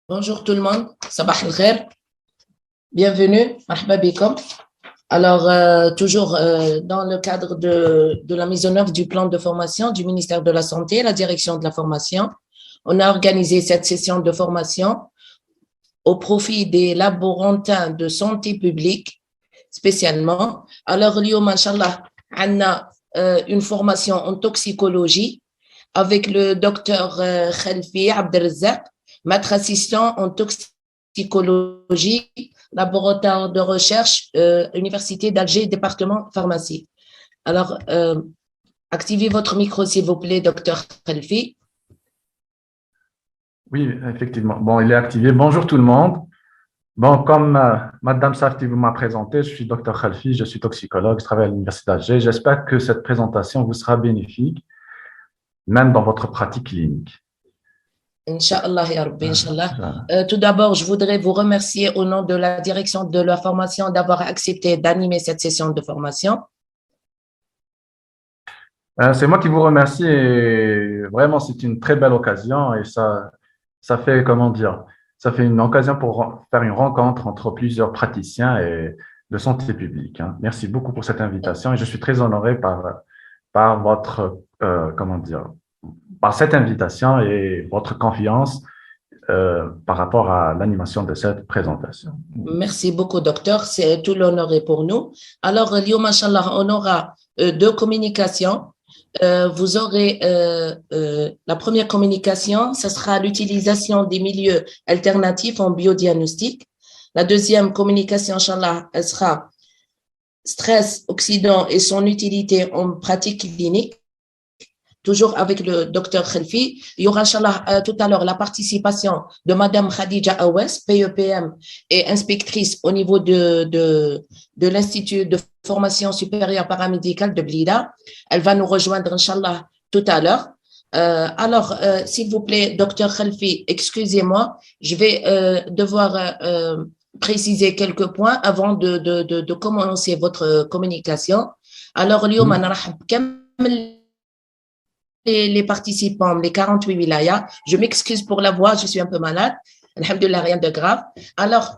Bonjour tout le monde, sabah al-khair, bienvenue, marhaba bikom. Alors, toujours dans le cadre de la mise en œuvre du plan de formation du ministère de la Santé, la direction de la formation, on a organisé cette session de formation au profit des laborantins de santé publique, spécialement. Alors, Lyon, Inch'Allah, on a une formation en toxicologie avec le docteur Khalfi Abdelrazak, maître assistant en toxicologie, laboratoire de recherche, Université d'Alger, département pharmacie. Alors, activez votre micro, s'il vous plaît, docteur Khalfi. Oui, effectivement. Bon, il est activé. Bonjour tout le monde. Bon, comme Madame Safti vous m'a présenté, je suis docteur Khalfi, je suis toxicologue, je travaille à l'Université d'Alger. J'espère que cette présentation vous sera bénéfique, même dans votre pratique clinique. Inch'Allah, ya Rabbi, Inch'Allah. Tout d'abord, je voudrais vous remercier au nom de la direction de la formation d'avoir accepté d'animer cette session de formation. C'est moi qui vous remercie et vraiment, c'est une très belle occasion et ça fait, comment dire, ça fait une occasion pour faire une rencontre entre plusieurs praticiens et de santé publique. Merci beaucoup pour cette invitation et je suis très honoré par votre, comment dire, par cette invitation et votre confiance par rapport à l'animation de cette présentation. Merci beaucoup, docteur. C'est tout l'honneur est pour nous. Alors, Lio, machallah, on aura deux communications. Vous aurez la première communication, ce sera l'utilisation des milieux alternatifs en biodiagnostic. La deuxième communication, inchallah, elle sera stress, oxydant et son utilité en pratique clinique. Toujours avec le docteur Khalfi. Il y aura, inchallah, tout à l'heure la participation de Madame Khadija Awes, PEPM et inspectrice au niveau de l'Institut de formation supérieure paramédicale de Blida. Elle va nous rejoindre, inchallah, tout à l'heure. S'il vous plaît, docteur Khalfi, excusez-moi, je vais devoir préciser quelques points avant de commencer votre communication. Alors, اليوم أنا راح بكمل les participants, les 48 wilayas. Je m'excuse pour la voix, je suis un peu malade. Alhamdulillah, rien de grave. Alors,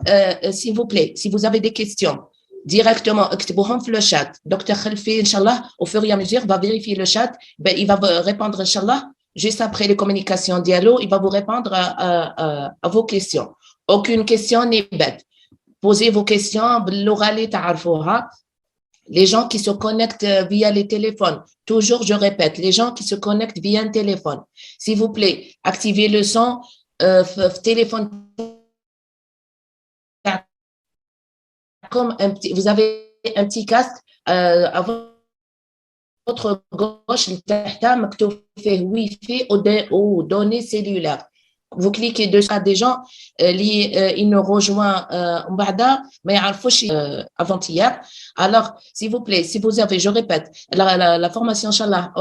s'il vous plaît, si vous avez des questions, directement, اكتبوهم في le chat. Docteur Khalfi, Inch'Allah, au fur et à mesure, va vérifier le chat. Ben, il va répondre, Inch'Allah, juste après les communications dialogue, il va vous répondre à vos questions. Aucune question n'est bête. Posez vos questions, باللغة اللي تعرفوها. Les gens qui se connectent via les téléphones, toujours je répète, les gens qui se connectent via un téléphone, s'il vous plaît, activez le son, téléphone comme vous avez un petit casque à votre gauche, مكتوب فيه Wi-Fi ou données cellulaires. Vous cliquez dessus à des gens, ils nous rejoignent mais avant-hier. Alors, s'il vous plaît, si vous avez, je répète, la formation, Inch'Allah,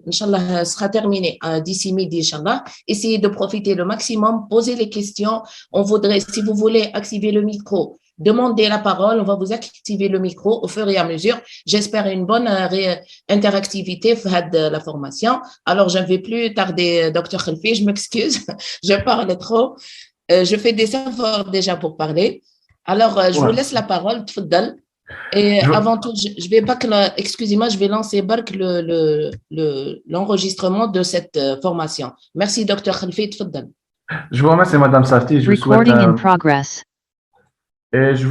Inch'Allah, sera terminée d'ici midi, Inch'Allah. Essayez de profiter le maximum, posez les questions. On voudrait, si vous voulez, activer le micro, demandez la parole, on va vous activer le micro au fur et à mesure. J'espère une bonne interactivité de la formation. Alors, je ne vais plus tarder, docteur Khalfi, je m'excuse, je parle trop. Je fais des efforts déjà pour parler. Alors, je vous laisse la parole, tfaddal. Et avant tout, je vais pas excusez-moi, je vais lancer l'enregistrement de cette formation. Merci, docteur Khalfi, tfaddal. Je vous remercie, Madame Safti. Je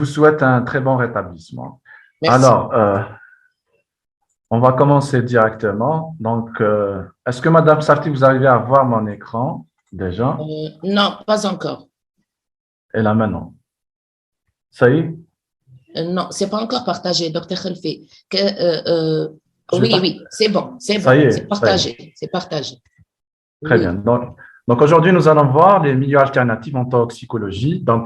vous souhaite un très bon rétablissement. Merci. Alors, on va commencer directement. Donc, est-ce que Madame Safti, vous arrivez à voir mon écran déjà? Non, pas encore. Et là maintenant? Ça y est? Non, c'est pas encore partagé, docteur Khalfi. Oui, c'est bon, c'est partagé, c'est partagé. Très bien. Donc aujourd'hui, nous allons voir les milieux alternatifs en toxicologie. Donc,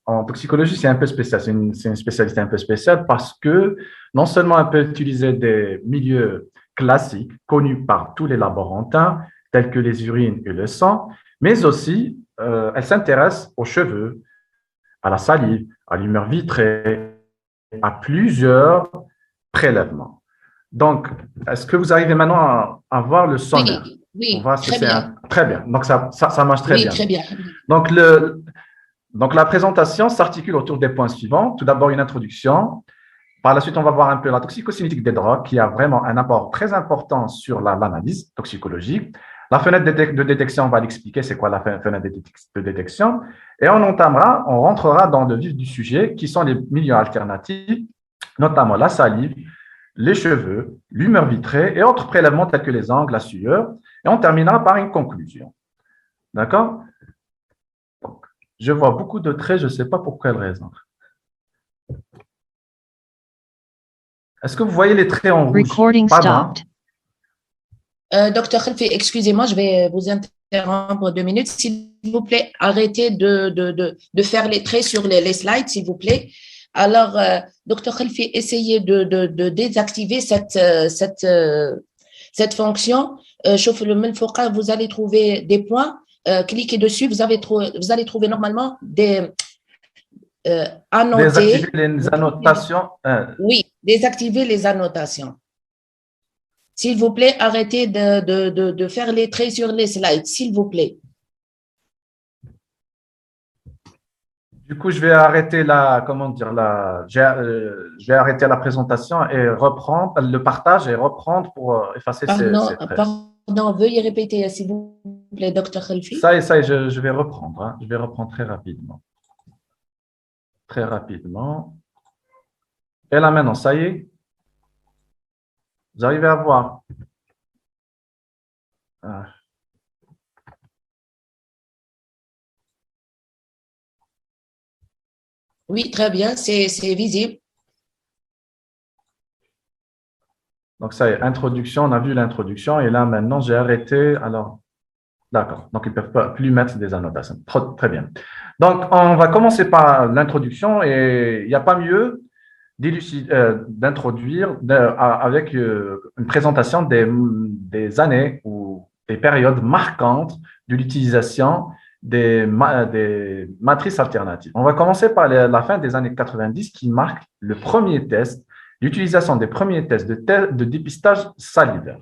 en toxicologie, c'est un peu spécial, c'est une spécialité un peu spéciale parce que non seulement elle peut utiliser des milieux classiques connus par tous les laborantins, tels que les urines et le sang, mais aussi elle s'intéresse aux cheveux, à la salive, à l'humeur vitrée, à plusieurs prélèvements. Donc, est-ce que vous arrivez maintenant à voir le sondaire? Pour Oui, voir si très c'est bien. très bien. Donc, ça marche très Oui, bien. très bien. Donc, donc, la présentation s'articule autour des points suivants. Tout d'abord, une introduction. Par la suite, on va voir un peu la toxicocinétique des drogues, qui a vraiment un apport très important sur l'analyse toxicologique. La fenêtre de détection, on va l'expliquer, c'est quoi la fenêtre de détection. Et on rentrera dans le vif du sujet, qui sont les milieux alternatifs, notamment la salive, les cheveux, l'humeur vitrée et autres prélèvements tels que les angles, la sueur. Et on terminera par une conclusion. D'accord? Je vois beaucoup de traits, je ne sais pas pour quelle raison. Est-ce que vous voyez les traits en rouge? Recording Pas bien. stopped. Docteur Khelfi, excusez-moi, je vais vous interrompre 2 minutes. S'il vous plaît, arrêtez de faire les traits sur les slides, s'il vous plaît. Alors, docteur Khelfi, essayez de désactiver cette fonction. Chauffe le Menfouqa, vous allez trouver des points. Cliquez dessus, vous allez trouver normalement des annotés. Désactiver les annotations. Oui, désactiver les annotations. S'il vous plaît, arrêtez de faire les traits sur les slides, s'il vous plaît. Du coup, je vais arrêter je vais arrêter la présentation et reprendre le partage et reprendre pour effacer ces traits. Pardon, veuillez répéter, s'il vous plaît, docteur Khelfi. Ça y est, je vais reprendre. Hein. Je vais reprendre très rapidement. Très rapidement. Et là maintenant, ça y est. Vous arrivez à voir. Ah. Oui, très bien, c'est visible. Donc, ça y est, introduction, on a vu l'introduction. Et là, maintenant, j'ai arrêté. Alors, d'accord. Donc, ils ne peuvent plus mettre des annotations. Très bien. Donc, on va commencer par l'introduction. Et il n'y a pas mieux d'introduire avec une présentation des années ou des périodes marquantes de l'utilisation des matrices alternatives. On va commencer par la fin des années 90 qui marque le premier test, l'utilisation des premiers tests de dépistage salivaire.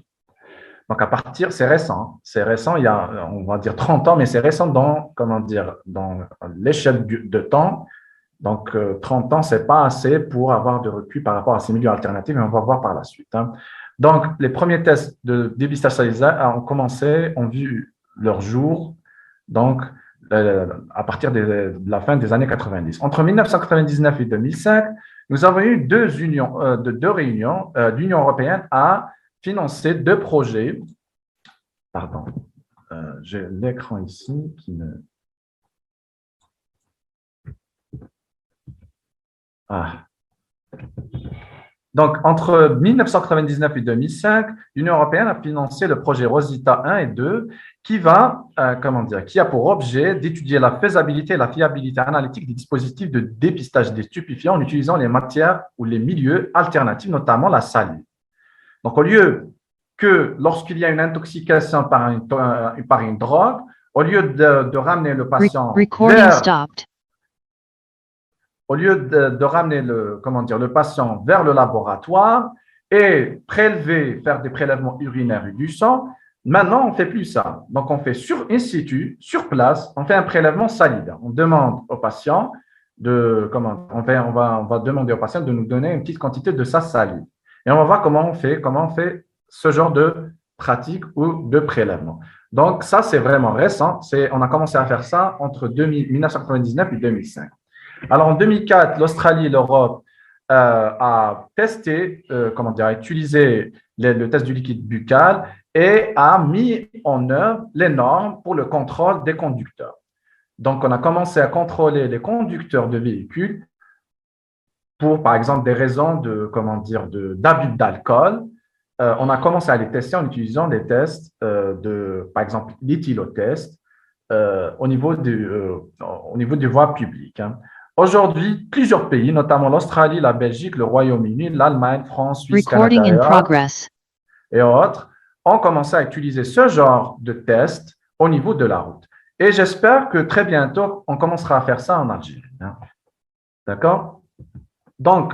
Donc, à partir, c'est récent, il y a, on va dire 30 ans, mais c'est récent dans l'échelle de temps. Donc, 30 ans, ce n'est pas assez pour avoir de recul par rapport à ces milieux alternatifs, mais on va voir par la suite. Hein. Donc, les premiers tests de dépistage salivaire ont vu leur jour, donc, à partir de la fin des années 90. Entre 1999 et 2005, nous avons eu deux réunions. L'Union européenne a financé 2 projets. Pardon, j'ai l'écran ici qui me… Ah. Donc, entre 1999 et 2005, l'Union européenne a financé le projet Rosita 1 et 2 qui a pour objet d'étudier la faisabilité et la fiabilité analytique des dispositifs de dépistage des stupéfiants en utilisant les matières ou les milieux alternatifs, notamment la salive. Donc, au lieu que lorsqu'il y a une intoxication par une drogue, au lieu de ramener le patient le patient vers le laboratoire et faire des prélèvements urinaires et du sang, maintenant, on ne fait plus ça. Donc, on fait in situ, sur place, on fait un prélèvement salivaire. On demande au patient on va demander au patient de nous donner une petite quantité de sa salive. Et on va voir comment on fait ce genre de pratique ou de prélèvement. Donc, ça, c'est vraiment récent. On a commencé à faire ça entre 1999 et 2005. Alors, en 2004, l'Australie et l'Europe a testé, utilisé le test du liquide buccal et a mis en œuvre les normes pour le contrôle des conducteurs. Donc, on a commencé à contrôler les conducteurs de véhicules pour, par exemple, des raisons d'abus d'alcool. On a commencé à les tester en utilisant des tests par exemple, l'éthylotest au niveau des voies publiques. Hein. Aujourd'hui, plusieurs pays, notamment l'Australie, la Belgique, le Royaume-Uni, l'Allemagne, France, Suisse, Canada et autres, ont commencé à utiliser ce genre de test au niveau de la route. Et j'espère que très bientôt, on commencera à faire ça en Algérie. Hein. D'accord? Donc,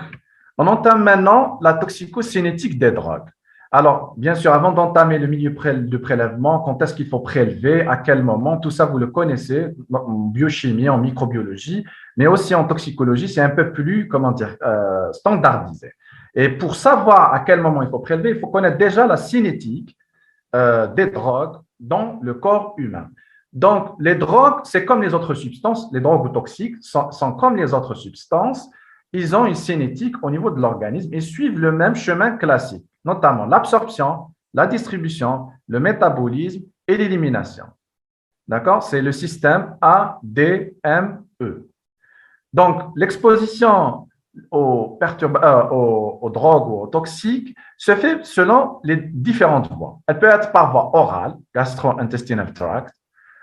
on entame maintenant la toxicocinétique des drogues. Alors, bien sûr, avant d'entamer le milieu de prélèvement, quand est-ce qu'il faut prélever, à quel moment, tout ça, vous le connaissez en biochimie, en microbiologie, mais aussi en toxicologie, c'est un peu plus, comment dire, standardisé. Et pour savoir à quel moment il faut prélever, il faut connaître déjà la cinétique des drogues dans le corps humain. Donc, les drogues, c'est comme les autres substances, les drogues ou toxiques sont comme les autres substances, ils ont une cinétique au niveau de l'organisme et suivent le même chemin classique, notamment l'absorption, la distribution, le métabolisme et l'élimination. D'accord? C'est le système ADME. Donc, l'exposition aux drogues ou aux toxiques se fait selon les différentes voies. Elle peut être par voie orale, gastro-intestinal tract,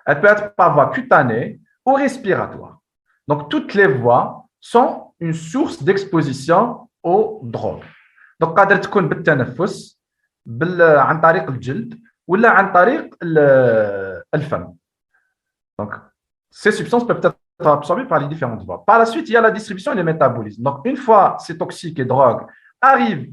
elle peut être par voie cutanée ou respiratoire. Donc, toutes les voies sont une source d'exposition aux drogues. Donc, قادر تكون بالتنفس عن طريق الجلد ولا عن طريق الفم. Donc, ces substances peuvent être absorbées par les différentes voies. Par la suite, il y a la distribution et le métabolisme. Donc, une fois ces toxiques et drogues arrivent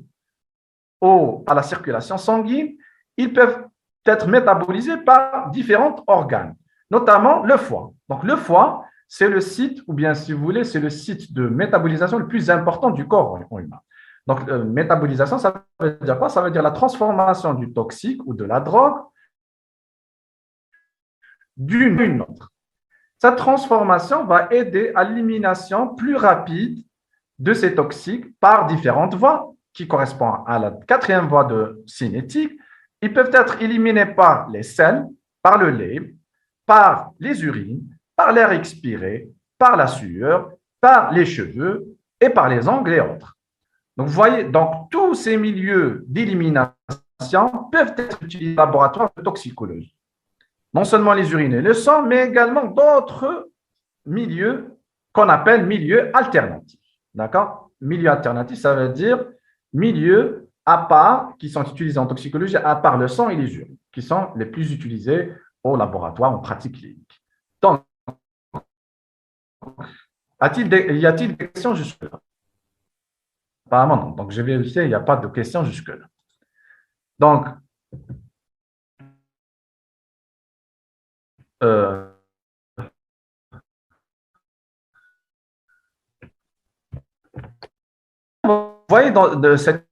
à la circulation sanguine, ils peuvent être métabolisés par différents organes, notamment le foie. Donc, le foie, c'est le site, ou bien si vous voulez, c'est le site de métabolisation le plus important du corps humain. Donc, métabolisation, ça veut dire quoi? Ça veut dire la transformation du toxique ou de la drogue d'une autre. Cette transformation va aider à l'élimination plus rapide de ces toxiques par différentes voies qui correspondent à la quatrième voie de cinétique. Ils peuvent être éliminés par les selles, par le lait, par les urines, par l'air expiré, par la sueur, par les cheveux et par les ongles et autres. Donc, vous voyez, donc, tous ces milieux d'élimination peuvent être utilisés en laboratoire de toxicologie. Non seulement les urines et le sang, mais également d'autres milieux qu'on appelle milieux alternatifs. D'accord? Milieu alternatif, ça veut dire milieux à part, qui sont utilisés en toxicologie, à part le sang et les urines, qui sont les plus utilisés au laboratoire en pratique clinique. Donc, y a-t-il des questions jusque-là? Apparemment, non. Donc, j'ai vérifié, il n'y a pas de questions jusque-là. Donc, vous voyez dans cette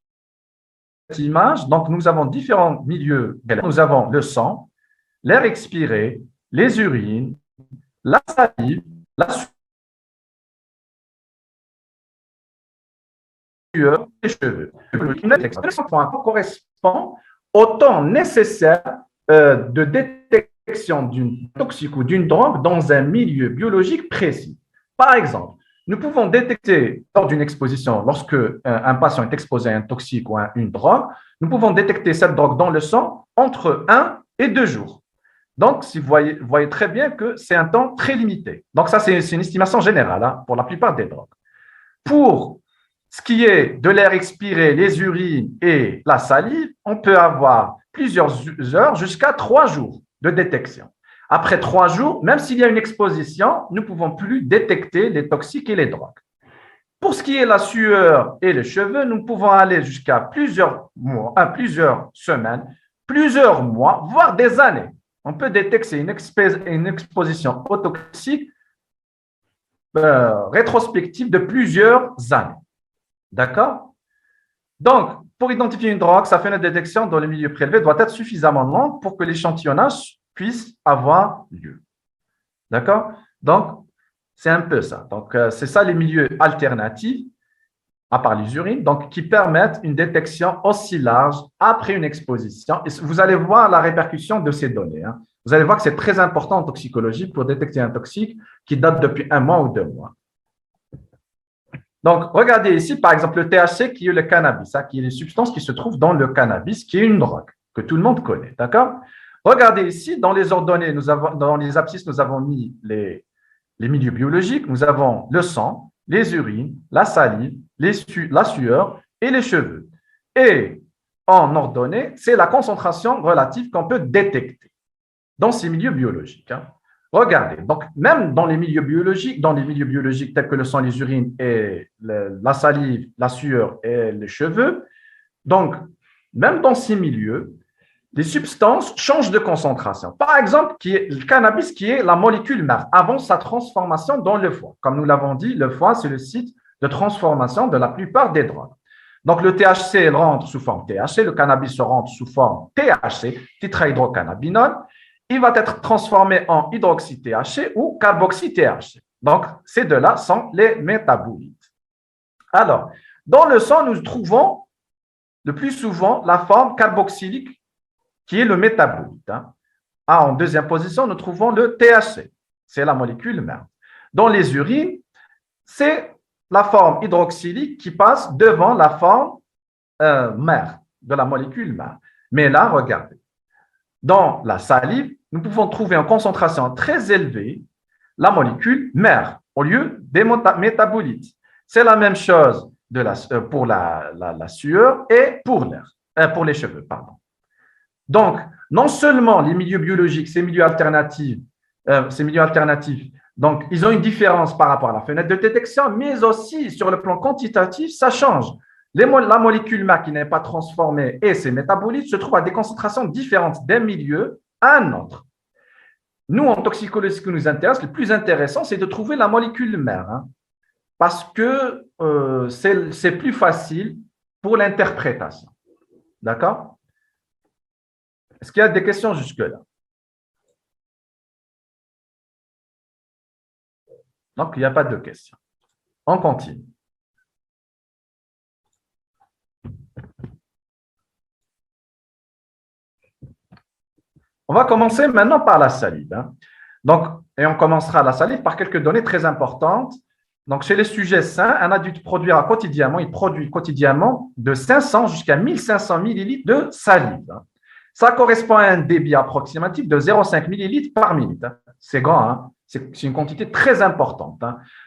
image, donc nous avons différents milieux. Nous avons le sang, l'air expiré, les urines, la salive, la sueur, les cheveux. Correspond au temps nécessaire de détection d'une toxique ou d'une drogue dans un milieu biologique précis. Par exemple, nous pouvons détecter lors d'une exposition, lorsque un patient est exposé à un toxique ou à une drogue, nous pouvons détecter cette drogue dans le sang entre 1 et 2 jours. Donc, si vous voyez très bien que c'est un temps très limité. Donc, ça, c'est une estimation générale hein, pour la plupart des drogues. Pour ce qui est de l'air expiré, les urines et la salive, on peut avoir plusieurs heures jusqu'à 3 jours de détection. Après 3 jours, même s'il y a une exposition, nous ne pouvons plus détecter les toxiques et les drogues. Pour ce qui est de la sueur et les cheveux, nous pouvons aller jusqu'à plusieurs mois, plusieurs semaines, plusieurs mois, voire des années. On peut détecter une exposition aux toxiques rétrospective de plusieurs années. D'accord? Donc, pour identifier une drogue, sa fenêtre de détection dans le milieu prélevé doit être suffisamment longue pour que l'échantillonnage puisse avoir lieu. D'accord? Donc, c'est un peu ça. Donc, c'est ça les milieux alternatifs, à part les urines, donc qui permettent une détection aussi large après une exposition. Et vous allez voir la répercussion de ces données. Hein. Vous allez voir que c'est très important en toxicologie pour détecter un toxique qui date depuis 1 mois ou 2 mois. Donc, regardez ici, par exemple, le THC qui est le cannabis, hein, qui est une substance qui se trouve dans le cannabis, qui est une drogue que tout le monde connaît, d'accord? Regardez ici, dans les ordonnées, dans les abscisses, nous avons mis les milieux biologiques, nous avons le sang, les urines, la salive, la sueur et les cheveux. Et en ordonnée, c'est la concentration relative qu'on peut détecter dans ces milieux biologiques. Hein. Regardez, donc même dans les milieux biologiques tels que le sang, les urines et la salive, la sueur et les cheveux, donc même dans ces milieux, les substances changent de concentration. Par exemple, le cannabis qui est la molécule mère avant sa transformation dans le foie. Comme nous l'avons dit, le foie, c'est le site de transformation de la plupart des drogues. Donc, le THC il rentre sous forme THC, le cannabis rentre sous forme THC, tétrahydrocannabinol. Il va être transformé en hydroxy-THC ou carboxy-THC. Donc, ces deux-là sont les métabolites. Alors, dans le sang, nous trouvons le plus souvent la forme carboxylique qui est le métabolite. En deuxième position, nous trouvons le THC. C'est la molécule mère. Dans les urines, c'est la forme hydroxylique qui passe devant la forme mère, de la molécule mère. Mais là, regardez, dans la salive, nous pouvons trouver en concentration très élevée la molécule mère au lieu des métabolites. C'est la même chose pour la sueur et pour les cheveux. Pardon. Donc, non seulement les milieux biologiques, ces milieux alternatifs, donc ils ont une différence par rapport à la fenêtre de détection, mais aussi sur le plan quantitatif, ça change. La molécule mère qui n'est pas transformée et ses métabolites se trouvent à des concentrations différentes d'un milieu à un autre. Nous, en toxicologie, ce qui nous intéresse, le plus intéressant, c'est de trouver la molécule mère, parce que c'est plus facile pour l'interprétation. D'accord? Est-ce qu'il y a des questions jusque-là? Donc, il n'y a pas de questions. On continue. On va commencer maintenant par la salive. Donc, et on commencera la salive par quelques données très importantes. Donc, chez les sujets sains, un adulte il produit quotidiennement de 500 jusqu'à 1500 millilitres de salive. Ça correspond à un débit approximatif de 0,5 millilitres par minute. C'est grand, c'est une quantité très importante.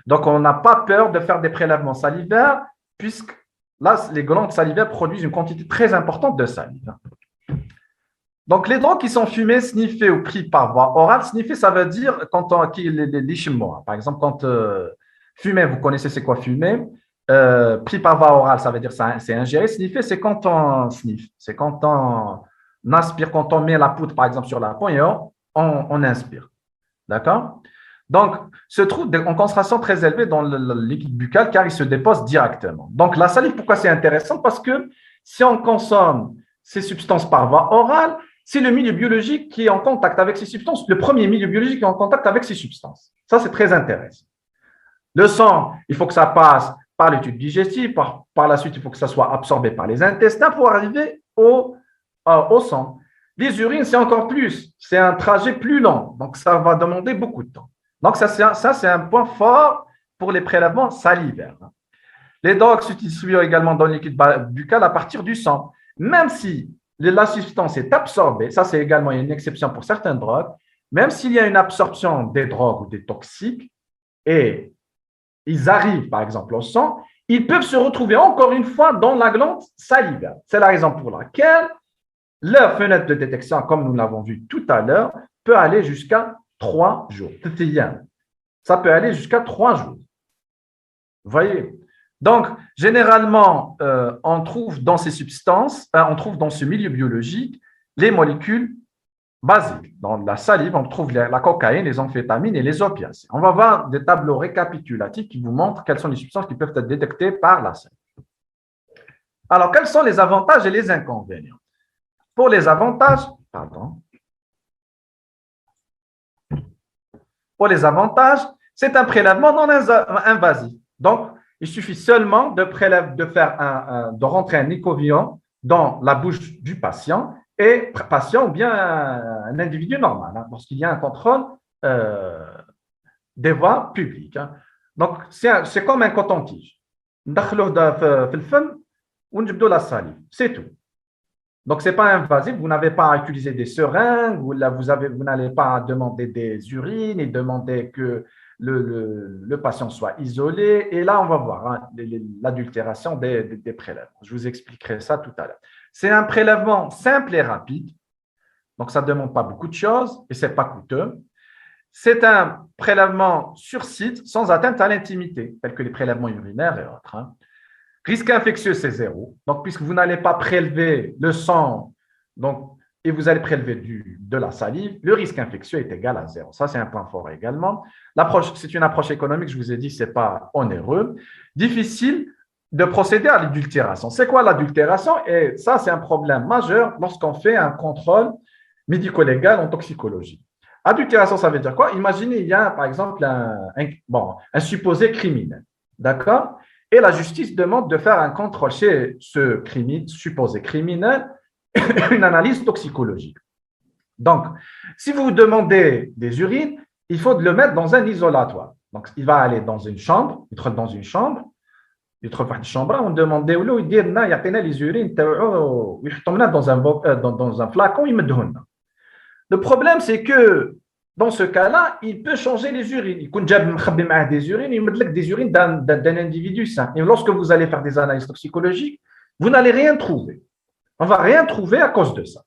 Donc, on n'a pas peur de faire des prélèvements salivaires, puisque là, les glandes salivaires produisent une quantité très importante de salive. Donc, les drogues qui sont fumées, sniffées ou prises par voie orale, sniffer, ça veut dire quand on l'ishimoa. Par exemple, quand fumer, vous connaissez c'est quoi fumer. Pris par voie orale, ça veut dire c'est ingéré. Sniffer, c'est quand on sniffe. C'est quand on inspire, quand on met la poudre, par exemple, sur la poigne et on inspire. D'accord? Donc, se trouve en concentration très élevée dans le liquide buccal car il se dépose directement. Donc, la salive, pourquoi c'est intéressant? Parce que si on consomme ces substances par voie orale, c'est le milieu biologique qui est en contact avec ces substances, le premier milieu biologique qui est en contact avec ces substances. Ça, c'est très intéressant. Le sang, il faut que ça passe par le tube digestif, par la suite, il faut que ça soit absorbé par les intestins pour arriver au sang. Les urines, c'est encore plus, c'est un trajet plus long, donc ça va demander beaucoup de temps. Donc, ça c'est un point fort pour les prélèvements salivaires. Les drogues s'utilisent également dans le liquide buccal à partir du sang. Même si la substance est absorbée, ça c'est également une exception pour certaines drogues, même s'il y a une absorption des drogues ou des toxiques et ils arrivent par exemple au sang, ils peuvent se retrouver encore une fois dans la glande salivaire. C'est la raison pour laquelle leur fenêtre de détection, comme nous l'avons vu tout à l'heure, peut aller jusqu'à 3 jours. Ça peut aller jusqu'à 3 jours. Vous voyez? Donc, généralement, on trouve dans ces substances, on trouve dans ce milieu biologique les molécules basiques. Dans la salive, on trouve la cocaïne, les amphétamines et les opiacés. On va voir des tableaux récapitulatifs qui vous montrent quelles sont les substances qui peuvent être détectées par la salive. Alors, quels sont les avantages et les inconvénients? Pour les avantages, c'est un prélèvement non invasif. Donc, il suffit seulement de rentrer un échantillon dans la bouche du patient ou bien un individu normal, lorsqu'il y a un contrôle des voies publiques. Donc, c'est comme un coton-tige. C'est tout. Donc, ce n'est pas invasif, vous n'avez pas à utiliser des seringues, vous n'allez pas demander des urines et demander que le patient soit isolé. Et là, on va voir l'adultération des prélèvements. Je vous expliquerai ça tout à l'heure. C'est un prélèvement simple et rapide, donc ça ne demande pas beaucoup de choses et ce n'est pas coûteux. C'est un prélèvement sur site sans atteinte à l'intimité, tel que les prélèvements urinaires et autres. Risque infectieux, c'est zéro. Donc, puisque vous n'allez pas prélever le sang donc, et vous allez prélever de la salive, le risque infectieux est égal à zéro. Ça, c'est un point fort également. L'approche, c'est une approche économique, je vous ai dit, ce n'est pas onéreux. Difficile de procéder à l'adultération. C'est quoi l'adultération? Et ça, c'est un problème majeur lorsqu'on fait un contrôle médico-légal en toxicologie. Adultération, ça veut dire quoi? Imaginez, il y a par exemple un supposé criminel. D'accord? Et la justice demande de faire un contrôle chez ce supposé criminel, une analyse toxicologique. Donc, si vous demandez des urines, il faut le mettre dans un isolatoire. Donc, il va aller dans une chambre, il trouve dans une chambre, il trouve une chambre, on demande il dit il y a les urines, dans un flacon, il me donne. Le problème, c'est que dans ce cas-là, il peut changer les urines. Il peut des urines, il met des urines d'un individu sain. Et lorsque vous allez faire des analyses toxicologiques, vous n'allez rien trouver. On ne va rien trouver à cause de ça.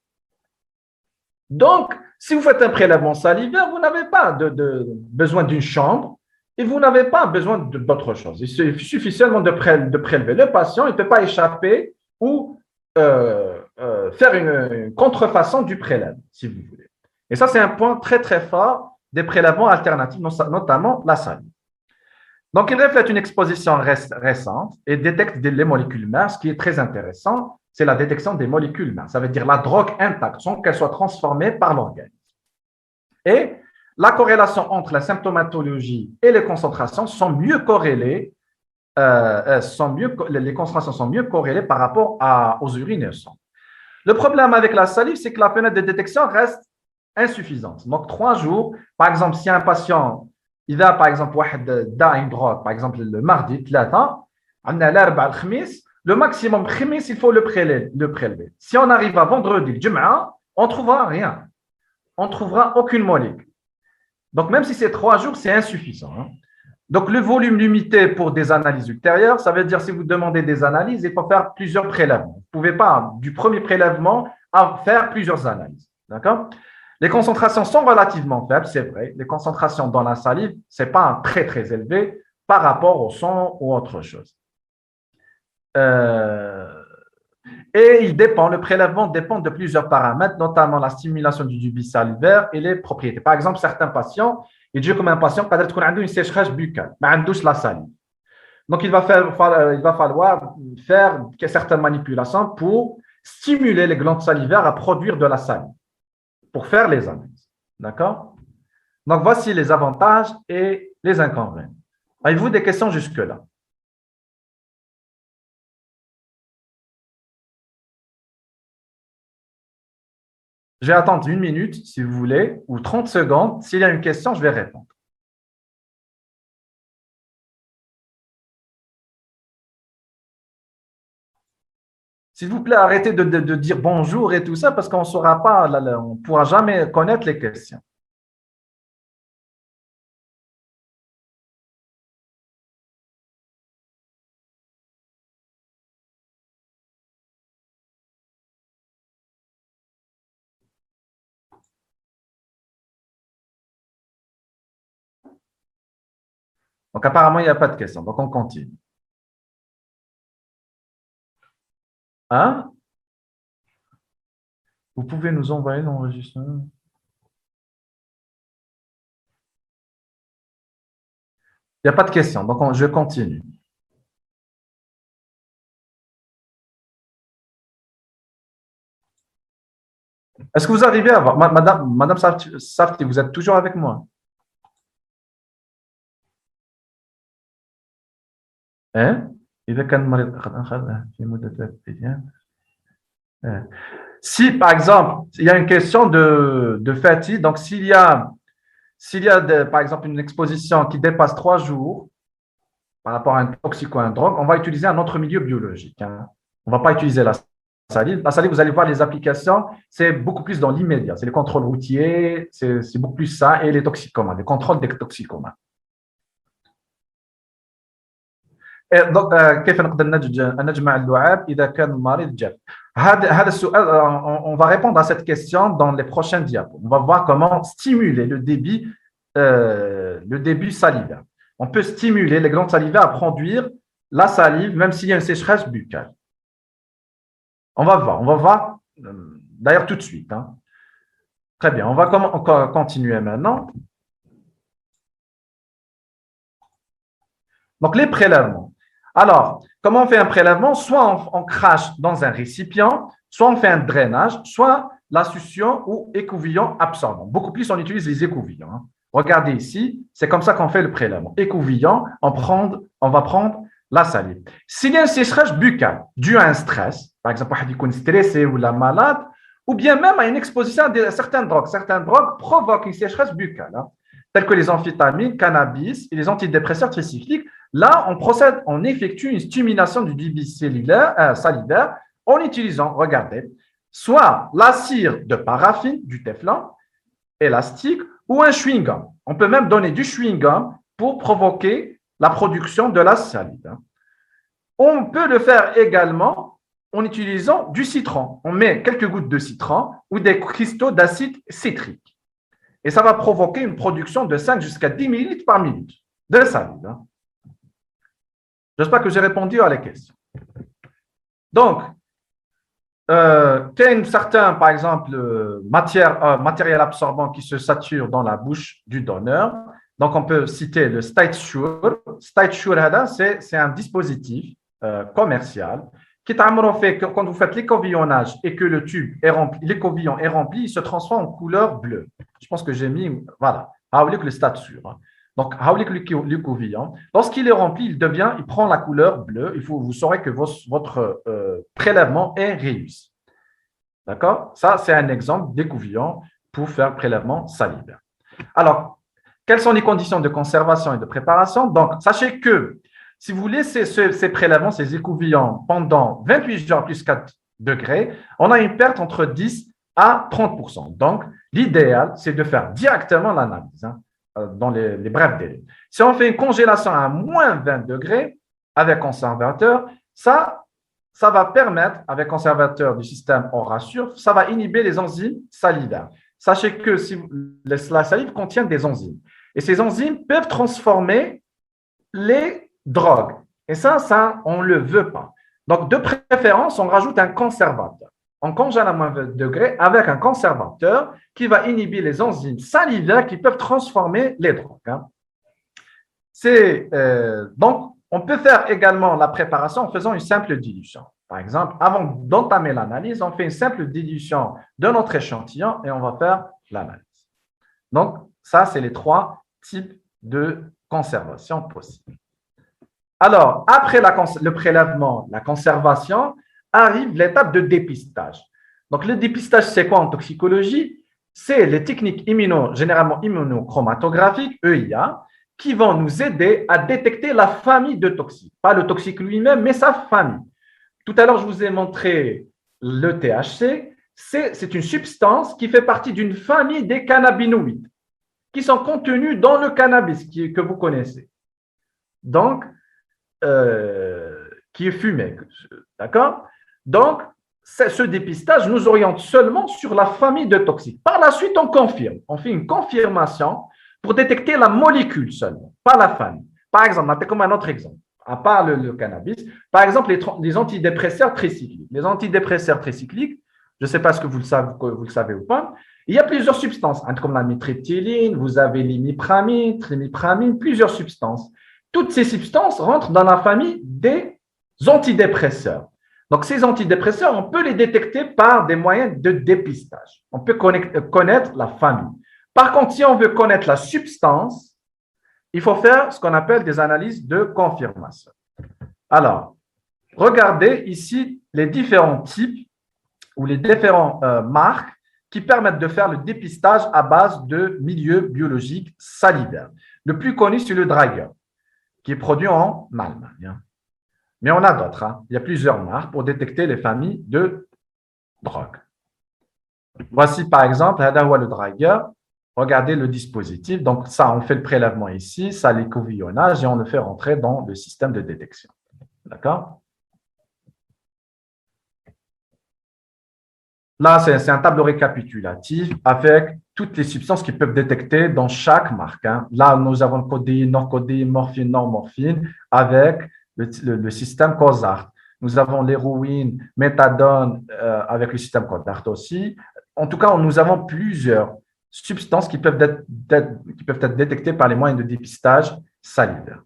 Donc, si vous faites un prélèvement salivaire, vous n'avez pas besoin d'une chambre et vous n'avez pas besoin d'autre chose. Il suffit seulement de prélever. Le patient, il ne peut pas échapper ou faire une contrefaçon du prélèvement, si vous voulez. Et ça, c'est un point très, très fort des prélèvements alternatifs, notamment la salive. Donc, il reflète une exposition récente et détecte les molécules mères. Ce qui est très intéressant, c'est la détection des molécules mères. Ça veut dire la drogue intacte, sans qu'elle soit transformée par l'organisme. Et la corrélation entre la symptomatologie et les concentrations sont mieux corrélées. Les concentrations sont mieux corrélées par rapport aux urines et au sang. Le problème avec la salive, c'est que la fenêtre de détection reste insuffisante. Donc, 3 jours, par exemple, si un patient, il a par exemple une drogue, par exemple le mardi, le maximum, il faut le prélever. Si on arrive à vendredi, le Jum'a, on ne trouvera rien. On ne trouvera aucune molécule. Donc, même si c'est 3 jours, c'est insuffisant. Hein. Donc, le volume limité pour des analyses ultérieures, ça veut dire si vous demandez des analyses, il faut faire plusieurs prélèvements. Vous ne pouvez pas, du premier prélèvement, à faire plusieurs analyses. D'accord? Les concentrations sont relativement faibles, c'est vrai. Les concentrations dans la salive, ce n'est pas très, très élevé par rapport au sang ou autre chose. Et le prélèvement dépend de plusieurs paramètres, notamment la stimulation du tube salivaire et les propriétés. Par exemple, certains patients, il dit comme un patient qui a une sécheresse buccale, mais il a la salive. Donc, il va falloir faire certaines manipulations pour stimuler les glandes salivaires à produire de la salive, pour faire les analyses. D'accord? Donc, voici les avantages et les inconvénients. Avez-vous des questions jusque-là? Je vais attendre 1 minute, si vous voulez, ou 30 secondes. S'il y a une question, je vais répondre. S'il vous plaît, arrêtez de dire bonjour et tout ça, parce qu'on ne saura pas, on ne pourra jamais connaître les questions. Donc, apparemment, il n'y a pas de questions. Donc, on continue. Hein? Vous pouvez nous envoyer l'enregistrement. Il n'y a pas de questions. Donc, je continue. Est-ce que vous arrivez à voir, Madame Safti, vous êtes toujours avec moi? Hein? Si, par exemple, il y a une question de fatigue, donc s'il y a par exemple, une exposition qui dépasse 3 jours par rapport à un toxique ou à un drogue, on va utiliser un autre milieu biologique. Hein. On ne va pas utiliser la salive. La salive, vous allez voir les applications, c'est beaucoup plus dans l'immédiat. C'est les contrôles routiers, c'est beaucoup plus ça, et les toxicomanes, les contrôles des toxicomanes. Donc, كيف نقدر نجمع اللعاب إذا كان المريض جاف؟ هذا السؤال on va répondre à cette question dans les prochains diapos. On va voir comment stimuler le débit salivaire. On peut stimuler les glandes salivaires à produire la salive, même s'il y a une sécheresse buccale. On va voir, d'ailleurs tout de suite. Hein. Très bien, on va continuer maintenant. Donc, les prélèvements. Alors, comment on fait un prélèvement? Soit on crache dans un récipient, soit on fait un drainage, soit la succion ou écouvillon absorbant. Beaucoup plus, on utilise les écouvillons. Hein. Regardez ici, c'est comme ça qu'on fait le prélèvement. Écouvillon, on va prendre la salive. S'il y a une sécheresse buccale due à un stress, par exemple, on est stressé ou la malade, ou bien même à une exposition à certaines drogues. Certaines drogues provoquent une sécheresse buccale, hein, telles que les amphétamines, cannabis et les antidépresseurs tricycliques. Là, on effectue une stimulation du débit salivaire en utilisant, regardez, soit la cire de paraffine, du téflon, élastique, ou un chewing-gum. On peut même donner du chewing-gum pour provoquer la production de la salive. On peut le faire également en utilisant du citron. On met quelques gouttes de citron ou des cristaux d'acide citrique. Et ça va provoquer une production de 5 jusqu'à 10 millilitres par minute de salive. J'espère que j'ai répondu à la question. Donc, il y a un certain, par exemple, matériel absorbant qui se sature dans la bouche du donneur. Donc, on peut citer le Stite-Sure. Stite-Sure, c'est un dispositif commercial qui fait que quand vous faites l'écouvillonnage et que le tube est rempli, l'écouvillon est rempli, il se transforme en couleur bleue. Je pense que j'ai mis, voilà, le Stite-Sure. Donc, l'écouvillon, lorsqu'il est rempli, il prend la couleur bleue. Vous saurez que votre prélèvement est réussi. D'accord? Ça, c'est un exemple d'écouvillon pour faire prélèvement salivaire. Alors, quelles sont les conditions de conservation et de préparation? Donc, sachez que si vous laissez ces prélèvements, ces écouvillons, pendant 28 jours plus 4 degrés, on a une perte entre 10 à 30%. Donc, l'idéal, c'est de faire directement l'analyse. Hein, dans les brefs délais. Si on fait une congélation à moins 20 degrés avec conservateur, ça va permettre, avec conservateur du système Orasure, ça va inhiber les enzymes salivaires. Sachez que la salive contient des enzymes. Et ces enzymes peuvent transformer les drogues. Et ça on ne le veut pas. Donc, de préférence, on rajoute un conservateur. On congèle à moins 20 degrés avec un conservateur qui va inhiber les enzymes salivaires qui peuvent transformer les drogues. Hein. Donc, on peut faire également la préparation en faisant une simple dilution. Par exemple, avant d'entamer l'analyse, on fait une simple dilution de notre échantillon et on va faire l'analyse. Donc, ça, c'est les 3 types de conservation possibles. Alors, après le prélèvement, la conservation, arrive l'étape de dépistage. Donc, le dépistage, c'est quoi en toxicologie? C'est les techniques généralement immunochromatographiques, EIA, qui vont nous aider à détecter la famille de toxiques. Pas le toxique lui-même, mais sa famille. Tout à l'heure, je vous ai montré le THC. C'est une substance qui fait partie d'une famille des cannabinoïdes qui sont contenus dans le cannabis que vous connaissez. Donc, qui est fumé. D'accord? Donc, ce dépistage nous oriente seulement sur la famille de toxiques. Par la suite, on confirme. On fait une confirmation pour détecter la molécule seulement, pas la famille. Par exemple, on a comme un autre exemple, à part le cannabis, par exemple, les antidépresseurs tricycliques. Les antidépresseurs tricycliques, je ne sais pas ce que vous le savez ou pas, il y a plusieurs substances, comme la mitréthyline, vous avez l'imipramine, trimipramine, plusieurs substances. Toutes ces substances rentrent dans la famille des antidépresseurs. Donc, ces antidépresseurs, on peut les détecter par des moyens de dépistage. On peut connaître la famille. Par contre, si on veut connaître la substance, il faut faire ce qu'on appelle des analyses de confirmation. Alors, regardez ici les différents types ou les différentes marques qui permettent de faire le dépistage à base de milieux biologiques salivaires. Le plus connu, c'est le Draeger, qui est produit en Allemagne. Mais on a d'autres. Hein. Il y a plusieurs marques pour détecter les familles de drogues. Voici par exemple, le Draeger. Regardez le dispositif. Donc, ça, on fait le prélèvement ici, ça, l'écouvillonnage, et on le fait rentrer dans le système de détection. D'accord? Là, c'est un tableau récapitulatif avec toutes les substances qui peuvent détecter dans chaque marque. Hein. Là, nous avons codéine, norcodéine, morphine, normorphine, avec le système COSART. Nous avons l'héroïne, méthadone avec le système COSART aussi. En tout cas, nous avons plusieurs substances qui peuvent être détectées par les moyens de dépistage salivaire.